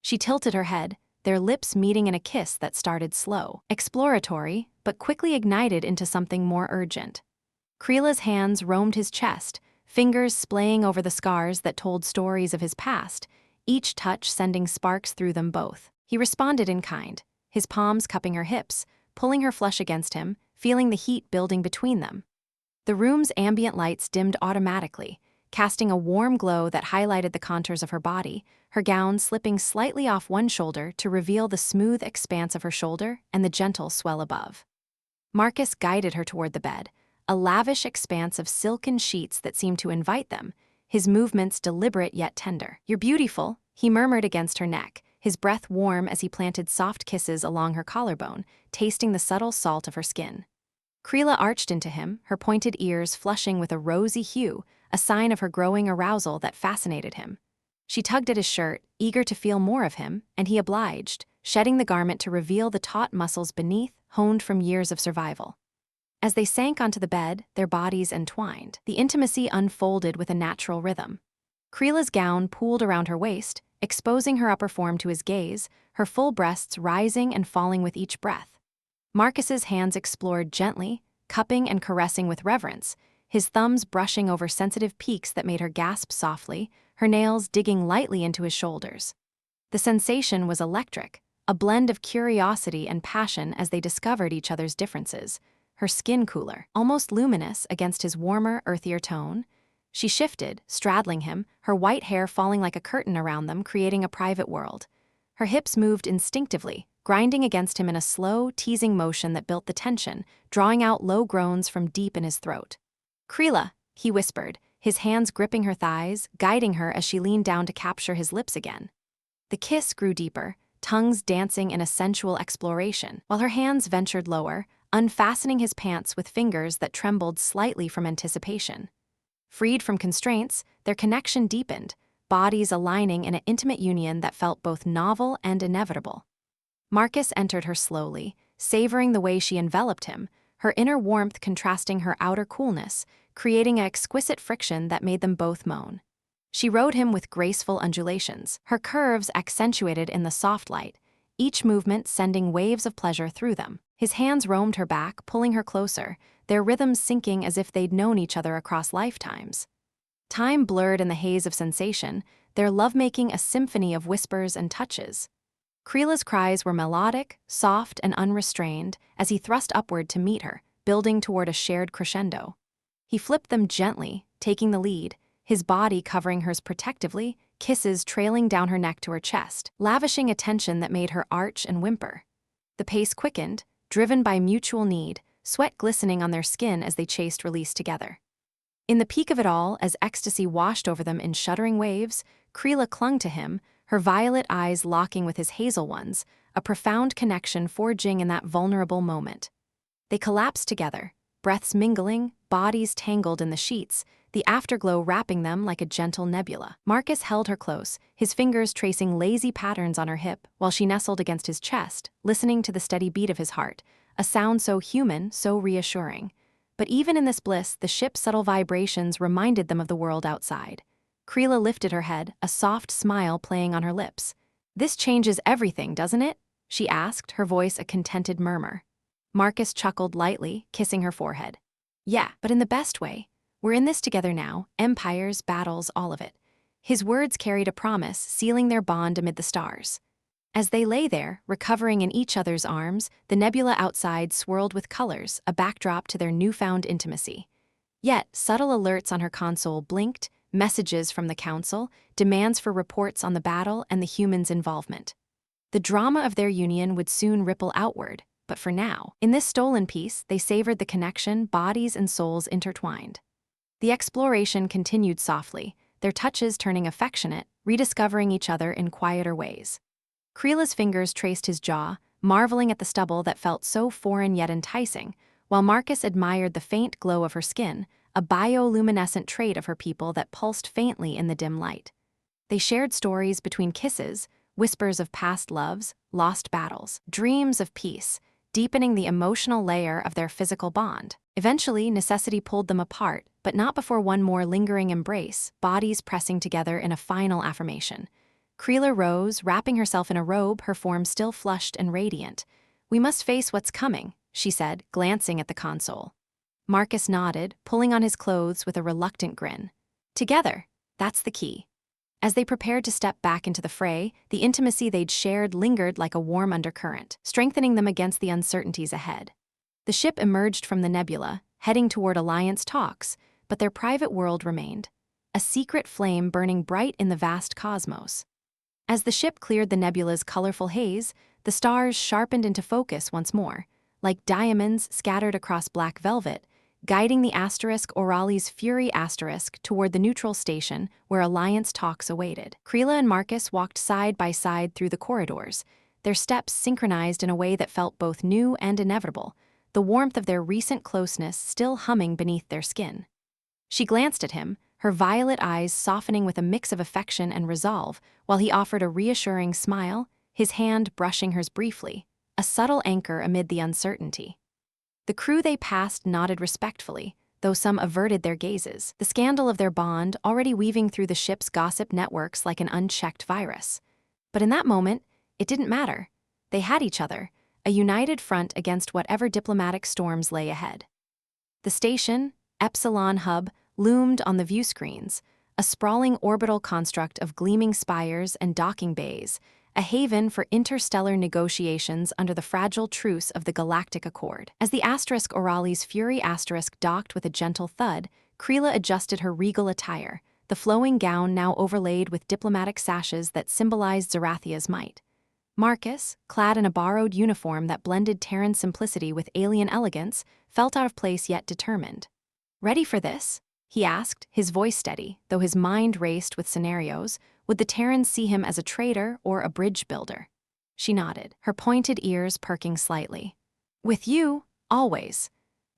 She tilted her head, their lips meeting in a kiss that started slow, exploratory, but quickly ignited into something more urgent. Krila's hands roamed his chest, fingers splaying over the scars that told stories of his past, each touch sending sparks through them both. He responded in kind, his palms cupping her hips, pulling her flesh against him, feeling the heat building between them. The room's ambient lights dimmed automatically, casting a warm glow that highlighted the contours of her body, her gown slipping slightly off one shoulder to reveal the smooth expanse of her shoulder and the gentle swell above. Marcus guided her toward the bed, a lavish expanse of silken sheets that seemed to invite them, his movements deliberate yet tender. "You're beautiful," he murmured against her neck, his breath warm as he planted soft kisses along her collarbone, tasting the subtle salt of her skin. Krila arched into him, her pointed ears flushing with a rosy hue, a sign of her growing arousal that fascinated him. She tugged at his shirt, eager to feel more of him, and he obliged, shedding the garment to reveal the taut muscles beneath, honed from years of survival. As they sank onto the bed, their bodies entwined, the intimacy unfolded with a natural rhythm. Krila's gown pooled around her waist, exposing her upper form to his gaze, her full breasts rising and falling with each breath. Marcus's hands explored gently, cupping and caressing with reverence, his thumbs brushing over sensitive peaks that made her gasp softly, her nails digging lightly into his shoulders. The sensation was electric, a blend of curiosity and passion as they discovered each other's differences, her skin cooler, almost luminous against his warmer, earthier tone. She shifted, straddling him, her white hair falling like a curtain around them, creating a private world. Her hips moved instinctively, grinding against him in a slow, teasing motion that built the tension, drawing out low groans from deep in his throat. "Krila," he whispered, his hands gripping her thighs, guiding her as she leaned down to capture his lips again. The kiss grew deeper, tongues dancing in a sensual exploration, while her hands ventured lower, unfastening his pants with fingers that trembled slightly from anticipation. Freed from constraints, their connection deepened, bodies aligning in an intimate union that felt both novel and inevitable. Marcus entered her slowly, savoring the way she enveloped him, her inner warmth contrasting her outer coolness, creating an exquisite friction that made them both moan. She rode him with graceful undulations, her curves accentuated in the soft light, each movement sending waves of pleasure through them. His hands roamed her back, pulling her closer, their rhythms syncing as if they'd known each other across lifetimes. Time blurred in the haze of sensation, their lovemaking a symphony of whispers and touches. Krila's cries were melodic, soft, and unrestrained as he thrust upward to meet her, building toward a shared crescendo. He flipped them gently, taking the lead, his body covering hers protectively, kisses trailing down her neck to her chest, lavishing attention that made her arch and whimper. The pace quickened, driven by mutual need, sweat glistening on their skin as they chased release together. In the peak of it all, as ecstasy washed over them in shuddering waves, Krila clung to him, her violet eyes locking with his hazel ones, a profound connection forging in that vulnerable moment. They collapsed together, breaths mingling, bodies tangled in the sheets, the afterglow wrapping them like a gentle nebula. Marcus held her close, his fingers tracing lazy patterns on her hip while she nestled against his chest, listening to the steady beat of his heart, a sound so human, so reassuring. But even in this bliss, the ship's subtle vibrations reminded them of the world outside. Krila lifted her head, a soft smile playing on her lips. "This changes everything, doesn't it?" she asked, her voice a contented murmur. Marcus chuckled lightly, kissing her forehead. "Yeah, but in the best way. We're in this together now, empires, battles, all of it." His words carried a promise, sealing their bond amid the stars. As they lay there, recovering in each other's arms, the nebula outside swirled with colors, a backdrop to their newfound intimacy. Yet, subtle alerts on her console blinked, messages from the council, demands for reports on the battle and the humans' involvement. The drama of their union would soon ripple outward, but for now, in this stolen peace, they savored the connection, bodies and souls intertwined. The exploration continued softly, their touches turning affectionate, rediscovering each other in quieter ways. Krila's fingers traced his jaw, marveling at the stubble that felt so foreign yet enticing, while Marcus admired the faint glow of her skin, a bioluminescent trait of her people that pulsed faintly in the dim light. They shared stories between kisses, whispers of past loves, lost battles, dreams of peace, deepening the emotional layer of their physical bond. Eventually, necessity pulled them apart, but not before one more lingering embrace, bodies pressing together in a final affirmation. Krila rose, wrapping herself in a robe, her form still flushed and radiant. "We must face what's coming," she said, glancing at the console. Marcus nodded, pulling on his clothes with a reluctant grin. Together, that's the key. As they prepared to step back into the fray, the intimacy they'd shared lingered like a warm undercurrent, strengthening them against the uncertainties ahead. The ship emerged from the nebula, heading toward alliance talks, but their private world remained, a secret flame burning bright in the vast cosmos. As the ship cleared the nebula's colorful haze, the stars sharpened into focus once more, like diamonds scattered across black velvet, guiding the *Auralis Fury* toward the neutral station where alliance talks awaited. Krila and Marcus walked side by side through the corridors, their steps synchronized in a way that felt both new and inevitable, the warmth of their recent closeness still humming beneath their skin. She glanced at him, her violet eyes softening with a mix of affection and resolve, while he offered a reassuring smile, his hand brushing hers briefly, a subtle anchor amid the uncertainty. The crew they passed nodded respectfully, though some averted their gazes, the scandal of their bond already weaving through the ship's gossip networks like an unchecked virus. But in that moment, it didn't matter. They had each other, a united front against whatever diplomatic storms lay ahead. The station, Epsilon Hub, loomed on the view screens, a sprawling orbital construct of gleaming spires and docking bays, a haven for interstellar negotiations under the fragile truce of the Galactic Accord. As the *Auralis Fury* docked with a gentle thud, Krila adjusted her regal attire, the flowing gown now overlaid with diplomatic sashes that symbolized Zerathia's might. Marcus, clad in a borrowed uniform that blended Terran simplicity with alien elegance, felt out of place yet determined. "Ready for this?" he asked, his voice steady, though his mind raced with scenarios. Would the Terrans see him as a traitor or a bridge builder? She nodded, her pointed ears perking slightly. "With you, always."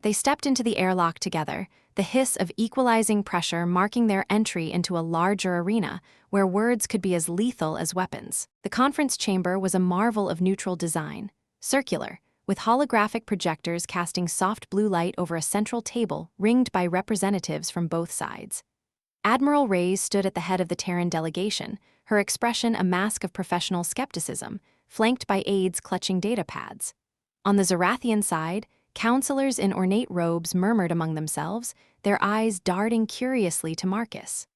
They stepped into the airlock together, the hiss of equalizing pressure marking their entry into a larger arena where words could be as lethal as weapons. The conference chamber was a marvel of neutral design, circular, with holographic projectors casting soft blue light over a central table ringed by representatives from both sides. Admiral Reyes stood at the head of the Terran delegation, her expression a mask of professional skepticism, flanked by aides clutching datapads. On the Zerathian side, counselors in ornate robes murmured among themselves, their eyes darting curiously to Marcus.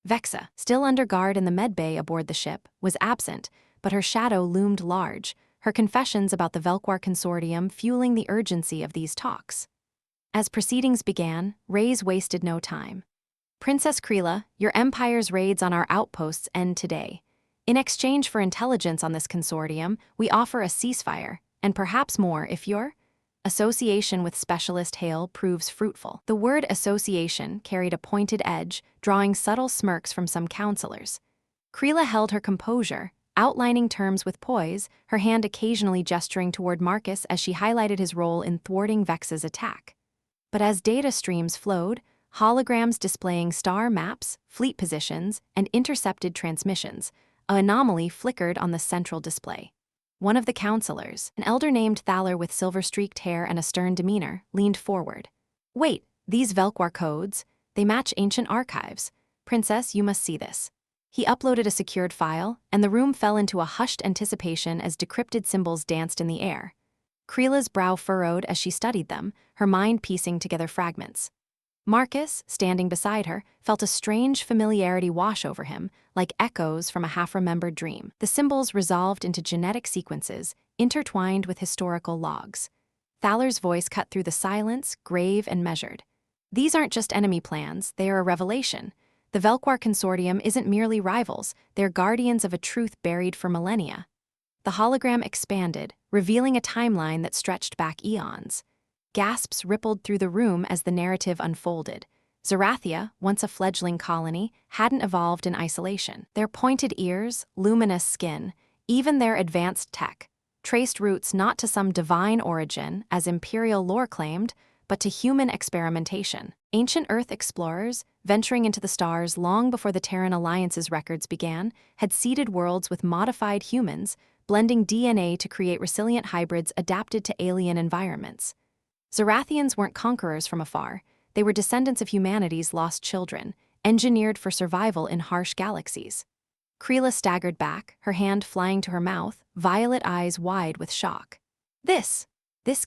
Vexa, still under guard in the medbay aboard the ship, was absent, but her shadow loomed large, her confessions about the Velquar Consortium fueling the urgency of these talks. As proceedings began, Reyes wasted no time. "Princess Krila, your empire's raids on our outposts end today. In exchange for intelligence on this consortium, we offer a ceasefire, and perhaps more if your association with Specialist Hale proves fruitful." The word association carried a pointed edge, drawing subtle smirks from some counselors. Krila held her composure, outlining terms with poise, her hand occasionally gesturing toward Marcus as she highlighted his role in thwarting Vex's attack. But as data streams flowed, holograms displaying star maps, fleet positions, and intercepted transmissions, an anomaly flickered on the central display. One of the counselors, an elder named Thaler with silver-streaked hair and a stern demeanor, leaned forward. "Wait, these Velquar codes, they match ancient archives. Princess, you must see this." He uploaded a secured file, and the room fell into a hushed anticipation as decrypted symbols danced in the air. Krila's brow furrowed as she studied them, her mind piecing together fragments. Marcus, standing beside her, felt a strange familiarity wash over him, like echoes from a half-remembered dream. The symbols resolved into genetic sequences, intertwined with historical logs. Thaler's voice cut through the silence, grave and measured. "These aren't just enemy plans, they are a revelation. The Velquar Consortium isn't merely rivals, they're guardians of a truth buried for millennia." The hologram expanded, revealing a timeline that stretched back eons. Gasps rippled through the room as the narrative unfolded. Zerathia, once a fledgling colony, hadn't evolved in isolation. Their pointed ears, luminous skin, even their advanced tech, traced roots not to some divine origin, as imperial lore claimed, but to human experimentation. Ancient Earth explorers, venturing into the stars long before the Terran Alliance's records began, had seeded worlds with modified humans, blending DNA to create resilient hybrids adapted to alien environments. Zerathians weren't conquerors from afar. They were descendants of humanity's lost children, engineered for survival in harsh galaxies. Krila staggered back, her hand flying to her mouth, violet eyes wide with shock. This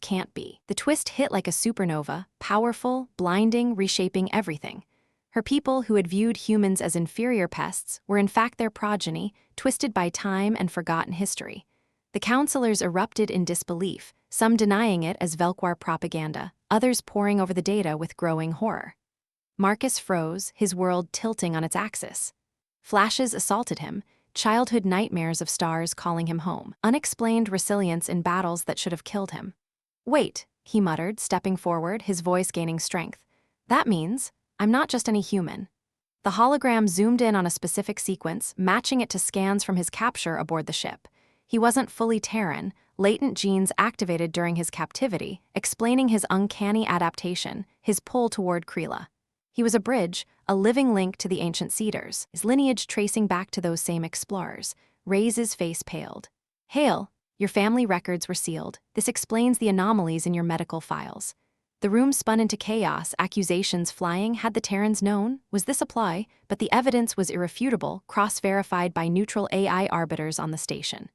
can't be. The twist hit like a supernova, powerful, blinding, reshaping everything. Her people, who had viewed humans as inferior pests, were in fact their progeny, twisted by time and forgotten history. The counselors erupted in disbelief, some denying it as Velquar propaganda, others poring over the data with growing horror. Marcus froze, his world tilting on its axis. Flashes assaulted him, childhood nightmares of stars calling him home, unexplained resilience in battles that should have killed him. "Wait," he muttered, stepping forward, his voice gaining strength. "That means I'm not just any human." The hologram zoomed in on a specific sequence, matching it to scans from his capture aboard the ship. He wasn't fully Terran, latent genes activated during his captivity, explaining his uncanny adaptation, his pull toward Krila. He was a bridge, a living link to the ancient cedars, his lineage tracing back to those same explorers. Ray's face paled. "Hale, your family records were sealed. This explains the anomalies in your medical files." The room spun into chaos, accusations flying. Had the Terrans known? Was this a ploy? But the evidence was irrefutable, cross-verified by neutral AI arbiters on the station.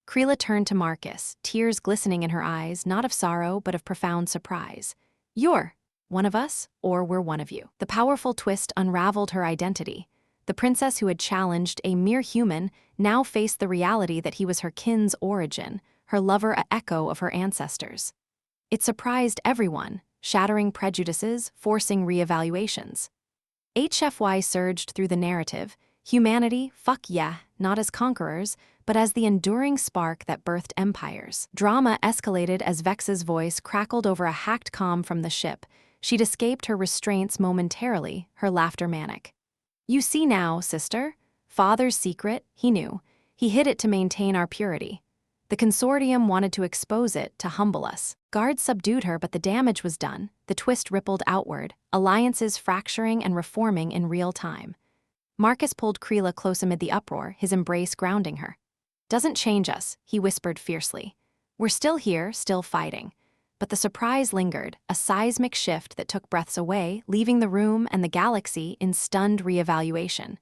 Krila turned to Marcus, tears glistening in her eyes, not of sorrow but of profound surprise. "You're one of us, or we're one of you." The powerful twist unraveled her identity. The princess who had challenged a mere human now faced the reality that he was her kin's origin, her lover, an echo of her ancestors. It surprised everyone, shattering prejudices, forcing reevaluations. HFY surged through the narrative. Humanity, fuck yeah, not as conquerors, but as the enduring spark that birthed empires. Drama escalated as Vex's voice crackled over a hacked comm from the ship. She'd escaped her restraints momentarily, her laughter manic. "You see now, sister? Father's secret, he knew. He hid it to maintain our purity. The consortium wanted to expose it, to humble us. Guards subdued her, but the damage was done." The twist rippled outward, alliances fracturing and reforming in real time. Marcus pulled Krila close amid the uproar, his embrace grounding her. "Doesn't change us," he whispered fiercely. "We're still here, still fighting." But the surprise lingered, a seismic shift that took breaths away, leaving the room and the galaxy in stunned reevaluation.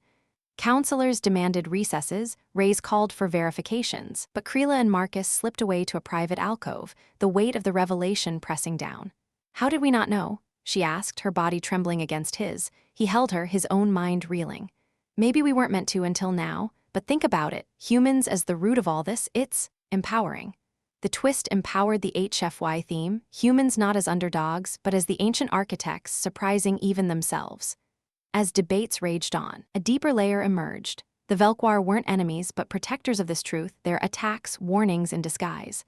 Counselors demanded recesses, Rays called for verifications, but Krila and Marcus slipped away to a private alcove, the weight of the revelation pressing down. "How did we not know?" she asked, her body trembling against his. He held her, his own mind reeling. "Maybe we weren't meant to until now, but think about it. Humans as the root of all this, it's empowering." The twist empowered the HFY theme, humans not as underdogs, but as the ancient architects, surprising even themselves. As debates raged on, a deeper layer emerged. The Velquar weren't enemies, but protectors of this truth, their attacks, warnings in disguise.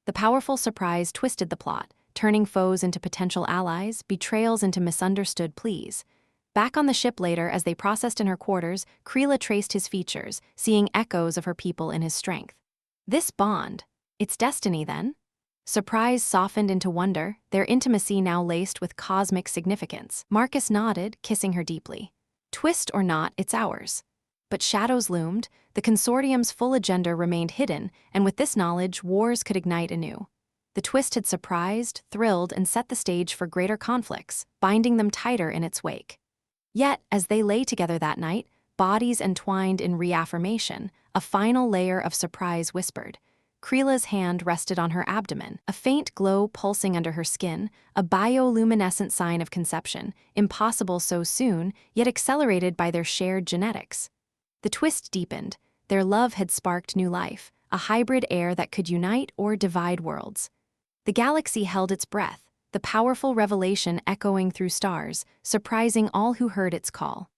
The powerful surprise twisted the plot, turning foes into potential allies, betrayals into misunderstood pleas. Back on the ship later, as they processed in her quarters, Krila traced his features, seeing echoes of her people in his strength. This bond, it's destiny then? Surprise softened into wonder, their intimacy now laced with cosmic significance. Marcus nodded, kissing her deeply. "Twist or not, it's ours." But shadows loomed, the consortium's full agenda remained hidden, and with this knowledge, wars could ignite anew. The twist had surprised, thrilled, and set the stage for greater conflicts, binding them tighter in its wake. Yet, as they lay together that night, bodies entwined in reaffirmation, a final layer of surprise whispered. Krila's hand rested on her abdomen, a faint glow pulsing under her skin, a bioluminescent sign of conception, impossible so soon, yet accelerated by their shared genetics. The twist deepened. Their love had sparked new life, a hybrid heir that could unite or divide worlds. The galaxy held its breath, the powerful revelation echoing through stars, surprising all who heard its call.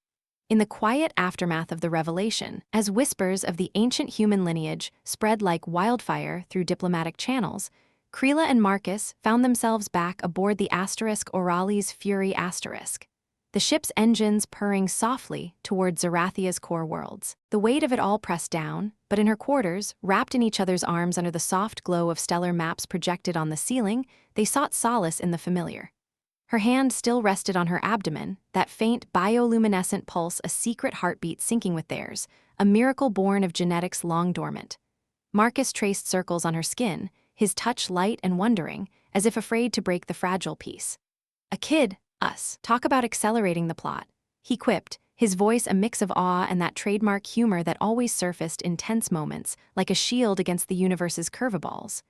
In the quiet aftermath of the revelation, as whispers of the ancient human lineage spread like wildfire through diplomatic channels, Krila and Marcus found themselves back aboard the Auralis Fury Asterisk, the ship's engines purring softly toward Zerathia's core worlds. The weight of it all pressed down, but in her quarters, wrapped in each other's arms under the soft glow of stellar maps projected on the ceiling, they sought solace in the familiar. Her hand still rested on her abdomen, that faint bioluminescent pulse, a secret heartbeat syncing with theirs, a miracle born of genetics long dormant. Marcus traced circles on her skin, his touch light and wondering, as if afraid to break the fragile peace. A kid, us, talk about accelerating the plot, he quipped, his voice a mix of awe and that trademark humor that always surfaced in tense moments, like a shield against the universe's curveballs.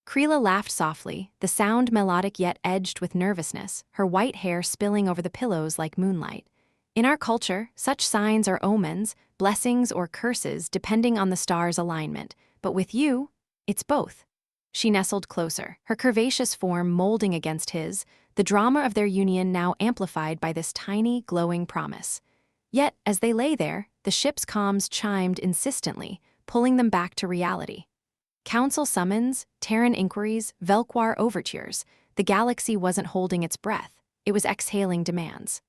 Krila laughed softly, the sound melodic yet edged with nervousness, her white hair spilling over the pillows like moonlight. In our culture, such signs are omens, blessings or curses depending on the star's alignment, but with you, it's both. She nestled closer, her curvaceous form molding against his, the drama of their union now amplified by this tiny, glowing promise. Yet, as they lay there, the ship's comms chimed insistently, pulling them back to reality. Council summons, Terran inquiries, Velquar overtures. The galaxy wasn't holding its breath, it was exhaling demands.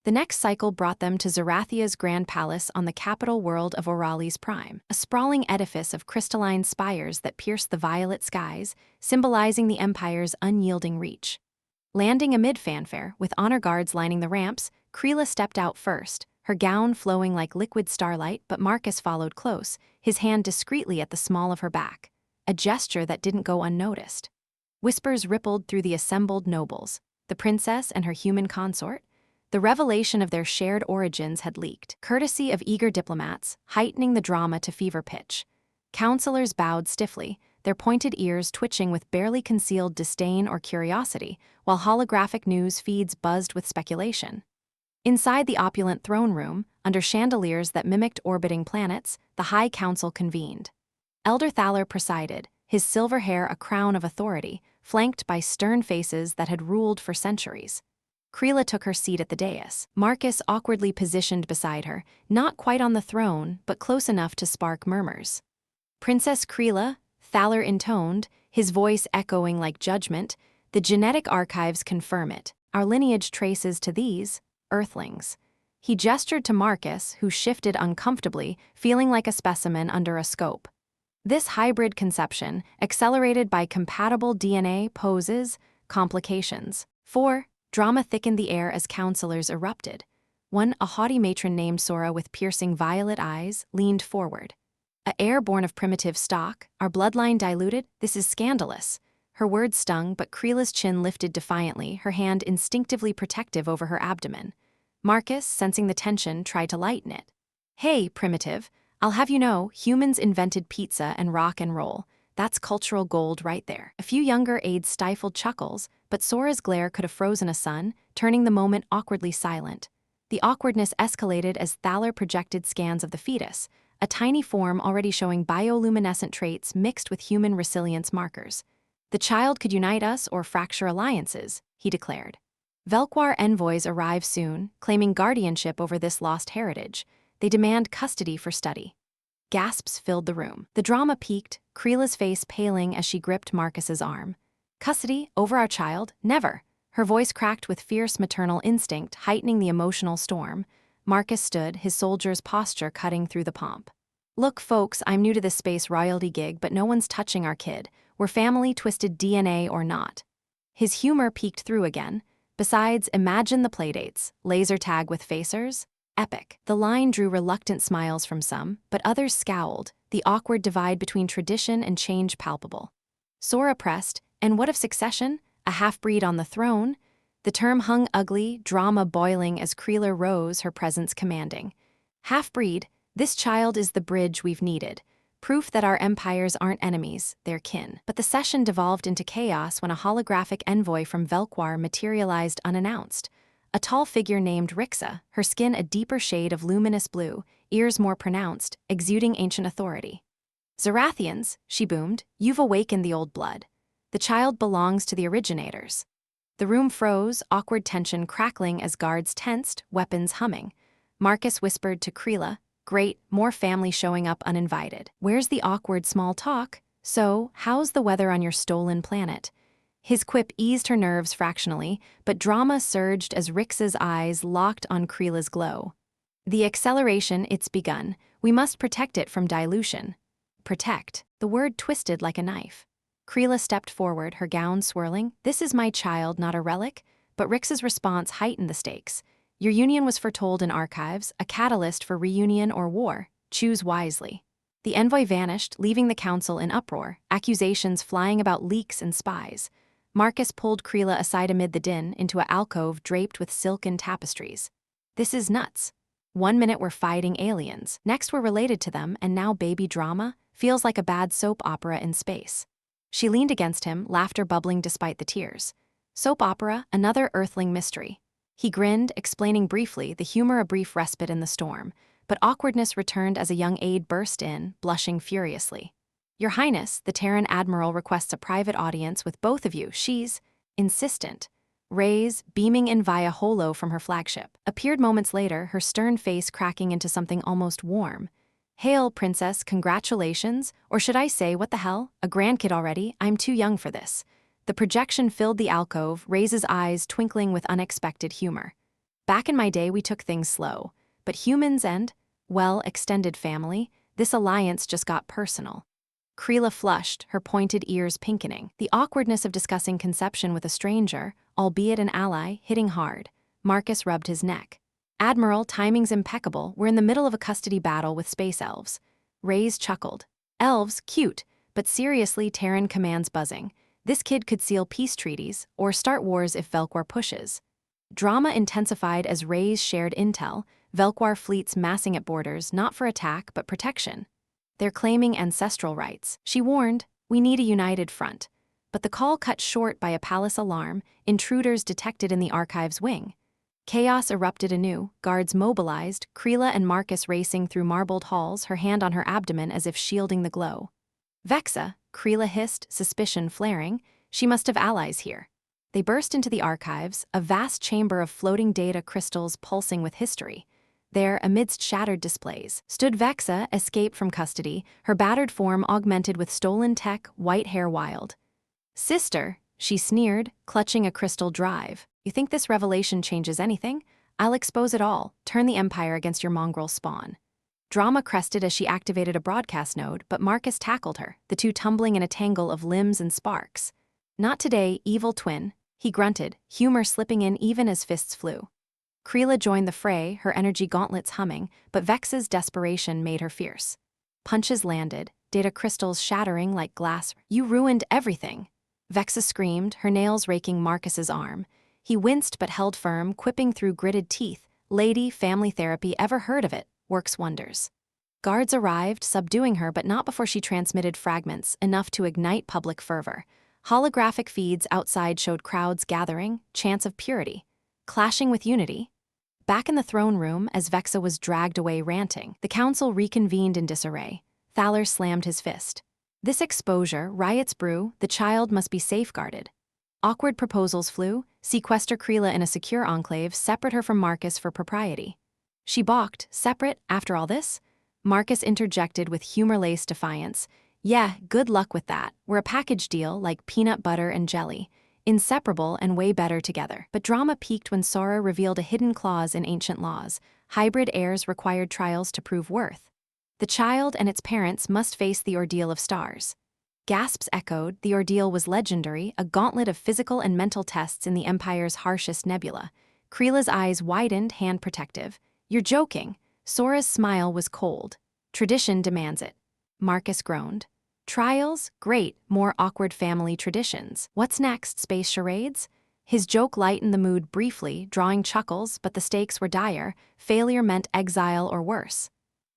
The next cycle brought them to Zerathia's grand palace on the capital world of Auralis Prime, a sprawling edifice of crystalline spires that pierced the violet skies, symbolizing the Empire's unyielding reach. Landing amid fanfare, with honor guards lining the ramps, Krila stepped out first, her gown flowing like liquid starlight, but Marcus followed close, his hand discreetly at the small of her back, a gesture that didn't go unnoticed. Whispers rippled through the assembled nobles, the princess and her human consort. The revelation of their shared origins had leaked, courtesy of eager diplomats, heightening the drama to fever pitch. Counselors bowed stiffly, their pointed ears twitching with barely concealed disdain or curiosity, while holographic news feeds buzzed with speculation. Inside the opulent throne room, under chandeliers that mimicked orbiting planets, the High Council convened. Elder Thaler presided, his silver hair a crown of authority, flanked by stern faces that had ruled for centuries. Krila took her seat at the dais, Marcus awkwardly positioned beside her, not quite on the throne, but close enough to spark murmurs. Princess Krila, Thaler intoned, his voice echoing like judgment, the genetic archives confirm it. Our lineage traces to these, Earthlings. He gestured to Marcus, who shifted uncomfortably, feeling like a specimen under a scope. This hybrid conception, accelerated by compatible DNA, poses complications. 4. Drama thickened the air as counselors erupted. One, a haughty matron named Sora with piercing violet eyes, leaned forward. "A heir born of primitive stock, our bloodline diluted? This is scandalous." Her words stung, but Krila's chin lifted defiantly, her hand instinctively protective over her abdomen. Marcus, sensing the tension, tried to lighten it. "Hey, primitive, I'll have you know, humans invented pizza and rock and roll. That's cultural gold right there." A few younger aides stifled chuckles, but Sora's glare could have frozen a sun, turning the moment awkwardly silent. The awkwardness escalated as Thaler projected scans of the fetus, a tiny form already showing bioluminescent traits mixed with human resilience markers. "The child could unite us or fracture alliances," he declared. Velquar envoys arrive soon, claiming guardianship over this lost heritage. They demand custody for study. Gasps filled the room. The drama peaked, Krila's face paling as she gripped Marcus's arm. "Custody? Over our child? Never!" Her voice cracked with fierce maternal instinct, heightening the emotional storm. Marcus stood, his soldier's posture cutting through the pomp. "Look, folks, I'm new to this space royalty gig, but no one's touching our kid. We're family, twisted DNA or not." His humor peeked through again. Besides, imagine the playdates. Laser tag with facers? Epic. The line drew reluctant smiles from some, but others scowled, the awkward divide between tradition and change palpable. Sora pressed, "And what of succession? A half-breed on the throne?" The term hung ugly, drama boiling as Krila rose, her presence commanding. "Half-breed, this child is the bridge we've needed. Proof that our empires aren't enemies, they're kin." But the session devolved into chaos when a holographic envoy from Velquar materialized unannounced. A tall figure named Rixa, her skin a deeper shade of luminous blue, ears more pronounced, exuding ancient authority. "Zerathians," she boomed, "you've awakened the old blood. The child belongs to the originators." The room froze, awkward tension crackling as guards tensed, weapons humming. Marcus whispered to Krila, "Great, more family showing up uninvited. Where's the awkward small talk? So, how's the weather on your stolen planet?" His quip eased her nerves fractionally, but drama surged as Rix's eyes locked on Krila's glow. "The acceleration, it's begun. We must protect it from dilution." Protect. The word twisted like a knife. Krila stepped forward, her gown swirling. "This is my child, not a relic." But Rix's response heightened the stakes. "Your union was foretold in archives, a catalyst for reunion or war. Choose wisely." The envoy vanished, leaving the council in uproar, accusations flying about leaks and spies. Marcus pulled Krila aside amid the din into an alcove draped with silken tapestries. This is nuts. 1 minute we're fighting aliens, next we're related to them, and now baby drama? Feels like a bad soap opera in space. She leaned against him, laughter bubbling despite the tears. Soap opera, another Earthling mystery. He grinned, explaining briefly, the humor a brief respite in the storm, but awkwardness returned as a young aide burst in, blushing furiously. Your Highness, the Terran Admiral requests a private audience with both of you. She's insistent. Reyes, beaming in via holo from her flagship, appeared moments later, her stern face cracking into something almost warm. Hail, Princess, congratulations, or should I say, what the hell? A grandkid already? I'm too young for this. The projection filled the alcove, Reyes' eyes twinkling with unexpected humor. Back in my day we took things slow, but humans and, well, extended family, this alliance just got personal. Krila flushed, her pointed ears pinkening. The awkwardness of discussing conception with a stranger, albeit an ally, hitting hard. Marcus rubbed his neck. Admiral, timing's impeccable. We're in the middle of a custody battle with space elves. Reyes chuckled. Elves, cute, but seriously, Terran commands buzzing. This kid could seal peace treaties, or start wars if Velquar pushes. Drama intensified as Reyes shared intel, Velquar fleets massing at borders, not for attack, but protection. They're claiming ancestral rights. She warned, we need a united front. But the call cut short by a palace alarm, intruders detected in the archive's wing. Chaos erupted anew, guards mobilized, Krila and Marcus racing through marbled halls, her hand on her abdomen as if shielding the glow. Vexa, Krila hissed, suspicion flaring, she must have allies here. They burst into the archives, a vast chamber of floating data crystals pulsing with history. There, amidst shattered displays, stood Vexa, escaped from custody, her battered form augmented with stolen tech, white hair wild. Sister, she sneered, clutching a crystal drive. You think this revelation changes anything? I'll expose it all, turn the Empire against your mongrel spawn. Drama crested as she activated a broadcast node, but Marcus tackled her, the two tumbling in a tangle of limbs and sparks. Not today, evil twin, he grunted, humor slipping in even as fists flew. Krila joined the fray, her energy gauntlets humming, but Vexa's desperation made her fierce. Punches landed, data crystals shattering like glass. You ruined everything. Vexa screamed, her nails raking Marcus's arm. He winced but held firm, quipping through gritted teeth. Lady, family therapy, ever heard of it? Works wonders. Guards arrived, subduing her, but not before she transmitted fragments, enough to ignite public fervor. Holographic feeds outside showed crowds gathering, chants of purity. Clashing with unity. Back in the throne room, as Vexa was dragged away ranting, the council reconvened in disarray. Thaler slammed his fist. This exposure, riots brew, the child must be safeguarded. Awkward proposals flew, sequester Krila in a secure enclave, separate her from Marcus for propriety. She balked, separate, after all this? Marcus interjected with humor-laced defiance. Yeah, good luck with that. We're a package deal like peanut butter and jelly. Inseparable and way better together. But drama peaked when Sora revealed a hidden clause in ancient laws. Hybrid heirs required trials to prove worth. The child and its parents must face the Ordeal of Stars. Gasps echoed, the ordeal was legendary, a gauntlet of physical and mental tests in the Empire's harshest nebula. Krila's eyes widened, hand protective. You're joking. Sora's smile was cold. Tradition demands it. Marcus groaned. Trials? Great, more awkward family traditions. What's next, space charades? His joke lightened the mood briefly, drawing chuckles, but the stakes were dire. Failure meant exile or worse.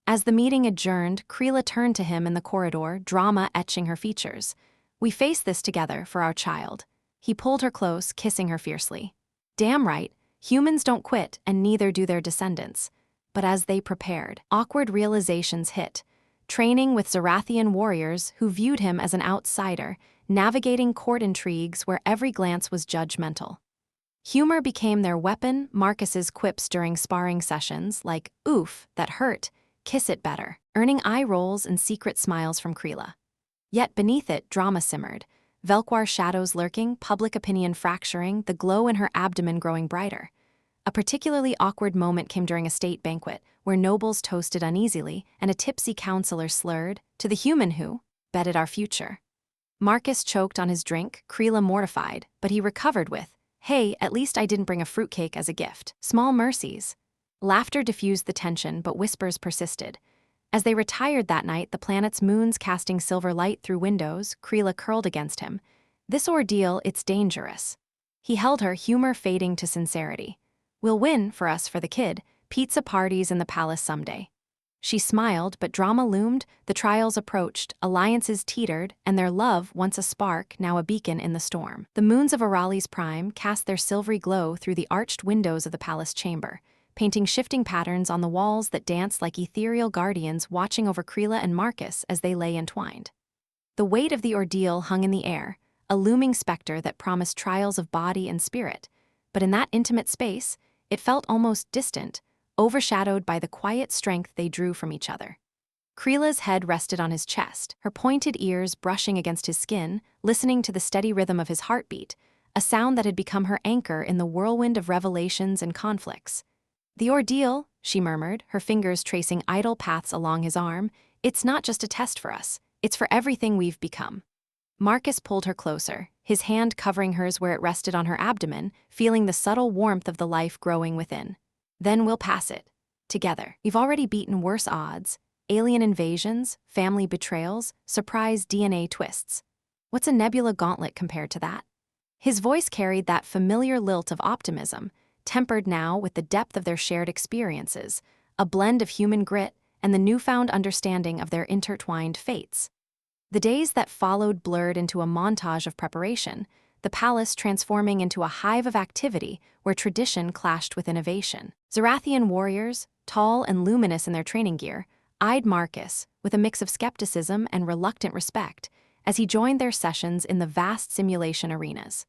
As the meeting adjourned, Krila turned to him in the corridor, drama etching her features. We face this together for our child. He pulled her close, kissing her fiercely. Damn right, humans don't quit, and neither do their descendants. But as they prepared, awkward realizations hit. Training with Zerathian warriors who viewed him as an outsider, navigating court intrigues where every glance was judgmental. Humor became their weapon, Marcus's quips during sparring sessions, like, oof, that hurt, kiss it better, earning eye rolls and secret smiles from Krila. Yet beneath it, drama simmered. Velquar shadows lurking, public opinion fracturing, the glow in her abdomen growing brighter. A particularly awkward moment came during a state banquet, where nobles toasted uneasily and a tipsy counselor slurred, to the human who betted our future. Marcus choked on his drink, Krila mortified, but he recovered with, hey, at least I didn't bring a fruitcake as a gift. Small mercies. Laughter diffused the tension, but whispers persisted. As they retired that night, the planet's moons casting silver light through windows, Krila curled against him. "This ordeal, it's dangerous." He held her, humor fading to sincerity. "We'll win, for us, for the kid. Pizza parties in the palace someday." She smiled, but drama loomed, the trials approached, alliances teetered, and their love, once a spark, now a beacon in the storm. The moons of Auralis Prime cast their silvery glow through the arched windows of the palace chamber, painting shifting patterns on the walls that danced like ethereal guardians watching over Krila and Marcus as they lay entwined. The weight of the ordeal hung in the air, a looming specter that promised trials of body and spirit, but in that intimate space, it felt almost distant, overshadowed by the quiet strength they drew from each other. Krila's head rested on his chest, her pointed ears brushing against his skin, listening to the steady rhythm of his heartbeat, a sound that had become her anchor in the whirlwind of revelations and conflicts. "The ordeal," she murmured, her fingers tracing idle paths along his arm, "it's not just a test for us, it's for everything we've become." Marcus pulled her closer, his hand covering hers where it rested on her abdomen, feeling the subtle warmth of the life growing within. "Then we'll pass it. Together. We've already beaten worse odds, alien invasions, family betrayals, surprise DNA twists. What's a nebula gauntlet compared to that?" His voice carried that familiar lilt of optimism, tempered now with the depth of their shared experiences, a blend of human grit and the newfound understanding of their intertwined fates. The days that followed blurred into a montage of preparation, the palace transforming into a hive of activity where tradition clashed with innovation. Zerathian warriors, tall and luminous in their training gear, eyed Marcus with a mix of skepticism and reluctant respect as he joined their sessions in the vast simulation arenas.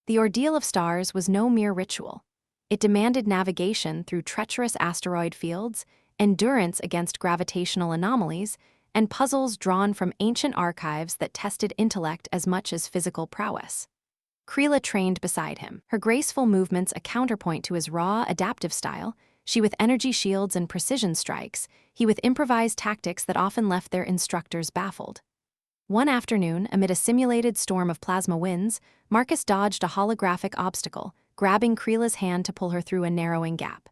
The Ordeal of Stars was no mere ritual. It demanded navigation through treacherous asteroid fields, endurance against gravitational anomalies, and puzzles drawn from ancient archives that tested intellect as much as physical prowess. Krila trained beside him, her graceful movements a counterpoint to his raw, adaptive style, she with energy shields and precision strikes, he with improvised tactics that often left their instructors baffled. One afternoon, amid a simulated storm of plasma winds, Marcus dodged a holographic obstacle, grabbing Krila's hand to pull her through a narrowing gap.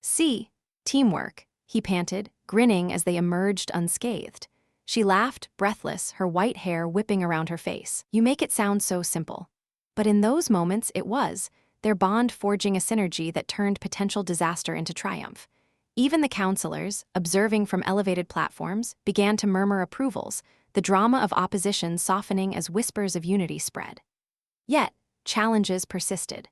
"See, teamwork," he panted, grinning as they emerged unscathed. She laughed, breathless, her white hair whipping around her face. "You make it sound so simple." But in those moments, it was, their bond forging a synergy that turned potential disaster into triumph. Even the counselors, observing from elevated platforms, began to murmur approvals, the drama of opposition softening as whispers of unity spread. Yet, challenges persisted.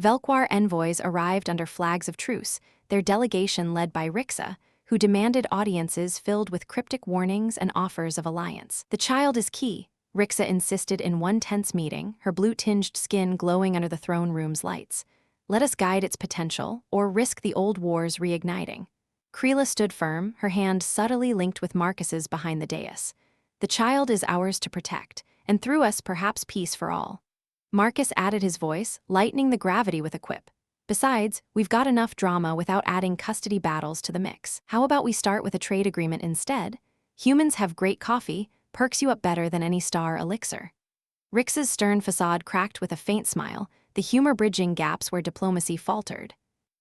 Velquar envoys arrived under flags of truce, their delegation led by Rixa, who demanded audiences filled with cryptic warnings and offers of alliance. "The child is key," Rixa insisted in one tense meeting, her blue-tinged skin glowing under the throne room's lights. "Let us guide its potential, or risk the old wars reigniting." Krila stood firm, her hand subtly linked with Marcus's behind the dais. "The child is ours to protect, and through us perhaps peace for all." Marcus added his voice, lightening the gravity with a quip. "Besides, we've got enough drama without adding custody battles to the mix. How about we start with a trade agreement instead? Humans have great coffee, perks you up better than any star elixir." Rix's stern facade cracked with a faint smile, the humor bridging gaps where diplomacy faltered.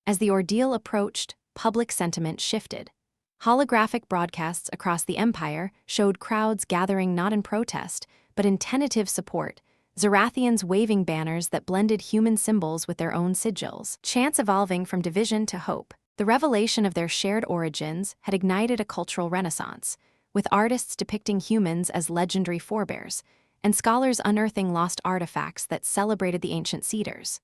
As the ordeal approached, public sentiment shifted. Holographic broadcasts across the empire showed crowds gathering not in protest, but in tentative support, Zerathians waving banners that blended human symbols with their own sigils, chants evolving from division to hope. The revelation of their shared origins had ignited a cultural renaissance, with artists depicting humans as legendary forebears, and scholars unearthing lost artifacts that celebrated the ancient cedars.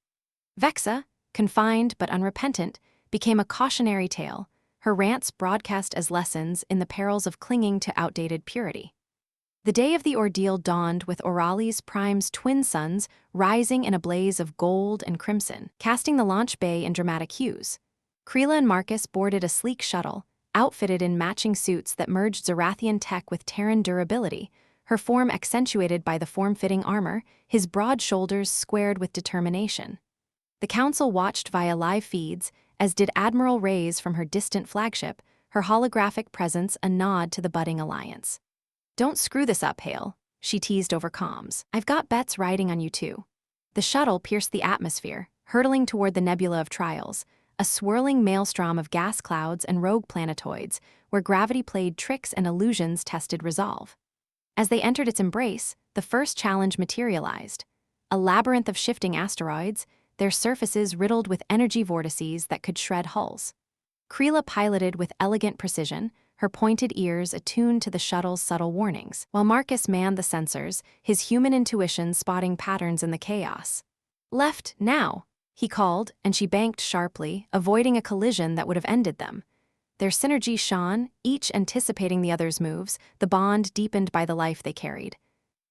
Vexa, confined but unrepentant, became a cautionary tale, her rants broadcast as lessons in the perils of clinging to outdated purity. The day of the ordeal dawned with Auralis Prime's twin suns rising in a blaze of gold and crimson, casting the launch bay in dramatic hues. Krila and Marcus boarded a sleek shuttle, outfitted in matching suits that merged Zerathian tech with Terran durability, her form accentuated by the form-fitting armor, his broad shoulders squared with determination. The council watched via live feeds, as did Admiral Reyes from her distant flagship, her holographic presence a nod to the budding alliance. "Don't screw this up, Hale," she teased over comms. "I've got bets riding on you too." The shuttle pierced the atmosphere, hurtling toward the nebula of trials, a swirling maelstrom of gas clouds and rogue planetoids, where gravity played tricks and illusions tested resolve. As they entered its embrace, the first challenge materialized. A labyrinth of shifting asteroids, their surfaces riddled with energy vortices that could shred hulls. Krila piloted with elegant precision, her pointed ears attuned to the shuttle's subtle warnings, while Marcus manned the sensors, his human intuition spotting patterns in the chaos. "Left, now," he called, and she banked sharply, avoiding a collision that would have ended them. Their synergy shone, each anticipating the other's moves, the bond deepened by the life they carried.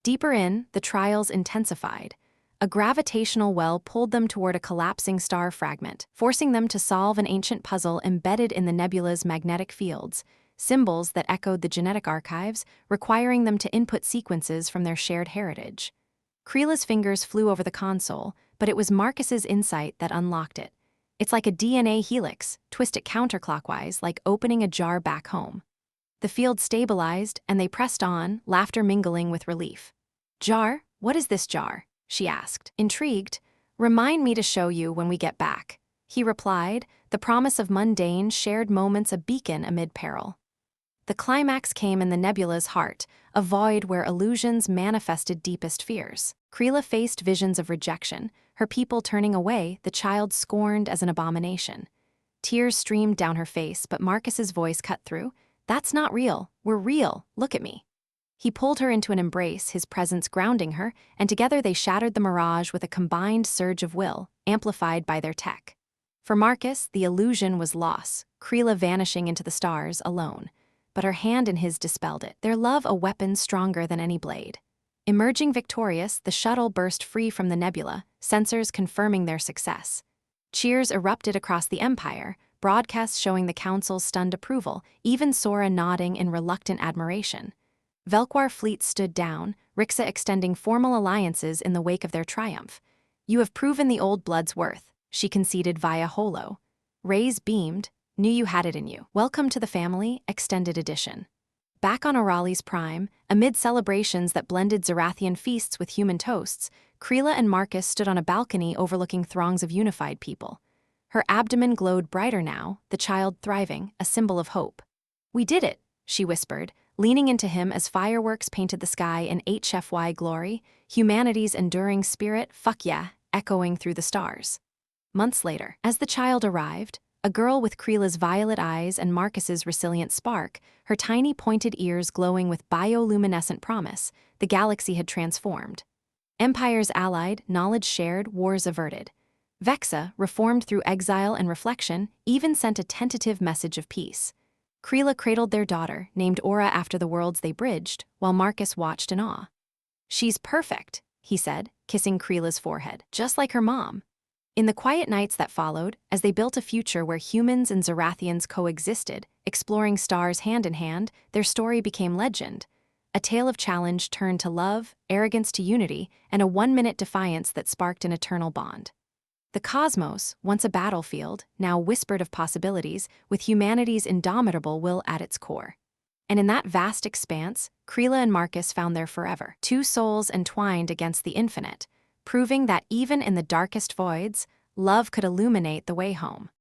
Deeper in, the trials intensified. A gravitational well pulled them toward a collapsing star fragment, forcing them to solve an ancient puzzle embedded in the nebula's magnetic fields, symbols that echoed the genetic archives, requiring them to input sequences from their shared heritage. Krila's fingers flew over the console, but it was Marcus's insight that unlocked it. It's like a DNA helix, twist it counterclockwise, like opening a jar back home. The field stabilized, and they pressed on, laughter mingling with relief. "Jar? What is this jar?" she asked, intrigued. "Remind me to show you when we get back," he replied, the promise of mundane, shared moments a beacon amid peril. The climax came in the nebula's heart, a void where illusions manifested deepest fears. Krila faced visions of rejection, her people turning away, the child scorned as an abomination. Tears streamed down her face, but Marcus's voice cut through. "That's not real. We're real. Look at me." He pulled her into an embrace, his presence grounding her, and together they shattered the mirage with a combined surge of will, amplified by their tech. For Marcus, the illusion was loss, Krila vanishing into the stars alone. But her hand in his dispelled it, their love a weapon stronger than any blade. Emerging victorious, the shuttle burst free from the nebula, sensors confirming their success. Cheers erupted across the Empire, broadcasts showing the Council's stunned approval, even Sora nodding in reluctant admiration. Velquar fleets stood down, Rixa extending formal alliances in the wake of their triumph. "You have proven the old blood's worth," she conceded via holo. Reyes beamed. "Knew you had it in you. Welcome to the family, extended edition." Back on Auralis Prime, amid celebrations that blended Zerathian feasts with human toasts, Krila and Marcus stood on a balcony overlooking throngs of unified people. Her abdomen glowed brighter now, the child thriving, a symbol of hope. "We did it," she whispered, leaning into him as fireworks painted the sky in HFY glory, humanity's enduring spirit, fuck yeah, echoing through the stars. Months later, as the child arrived, a girl with Krila's violet eyes and Marcus's resilient spark, her tiny pointed ears glowing with bioluminescent promise, the galaxy had transformed. Empires allied, knowledge shared, wars averted. Vexa, reformed through exile and reflection, even sent a tentative message of peace. Krila cradled their daughter, named Aura after the worlds they bridged, while Marcus watched in awe. "She's perfect," he said, kissing Krila's forehead, "just like her mom." In the quiet nights that followed, as they built a future where humans and Zerathians coexisted, exploring stars hand in hand, their story became legend. A tale of challenge turned to love, arrogance to unity, and a one-minute defiance that sparked an eternal bond. The cosmos, once a battlefield, now whispered of possibilities, with humanity's indomitable will at its core. And in that vast expanse, Krila and Marcus found their forever, two souls entwined against the infinite, proving that even in the darkest voids, love could illuminate the way home.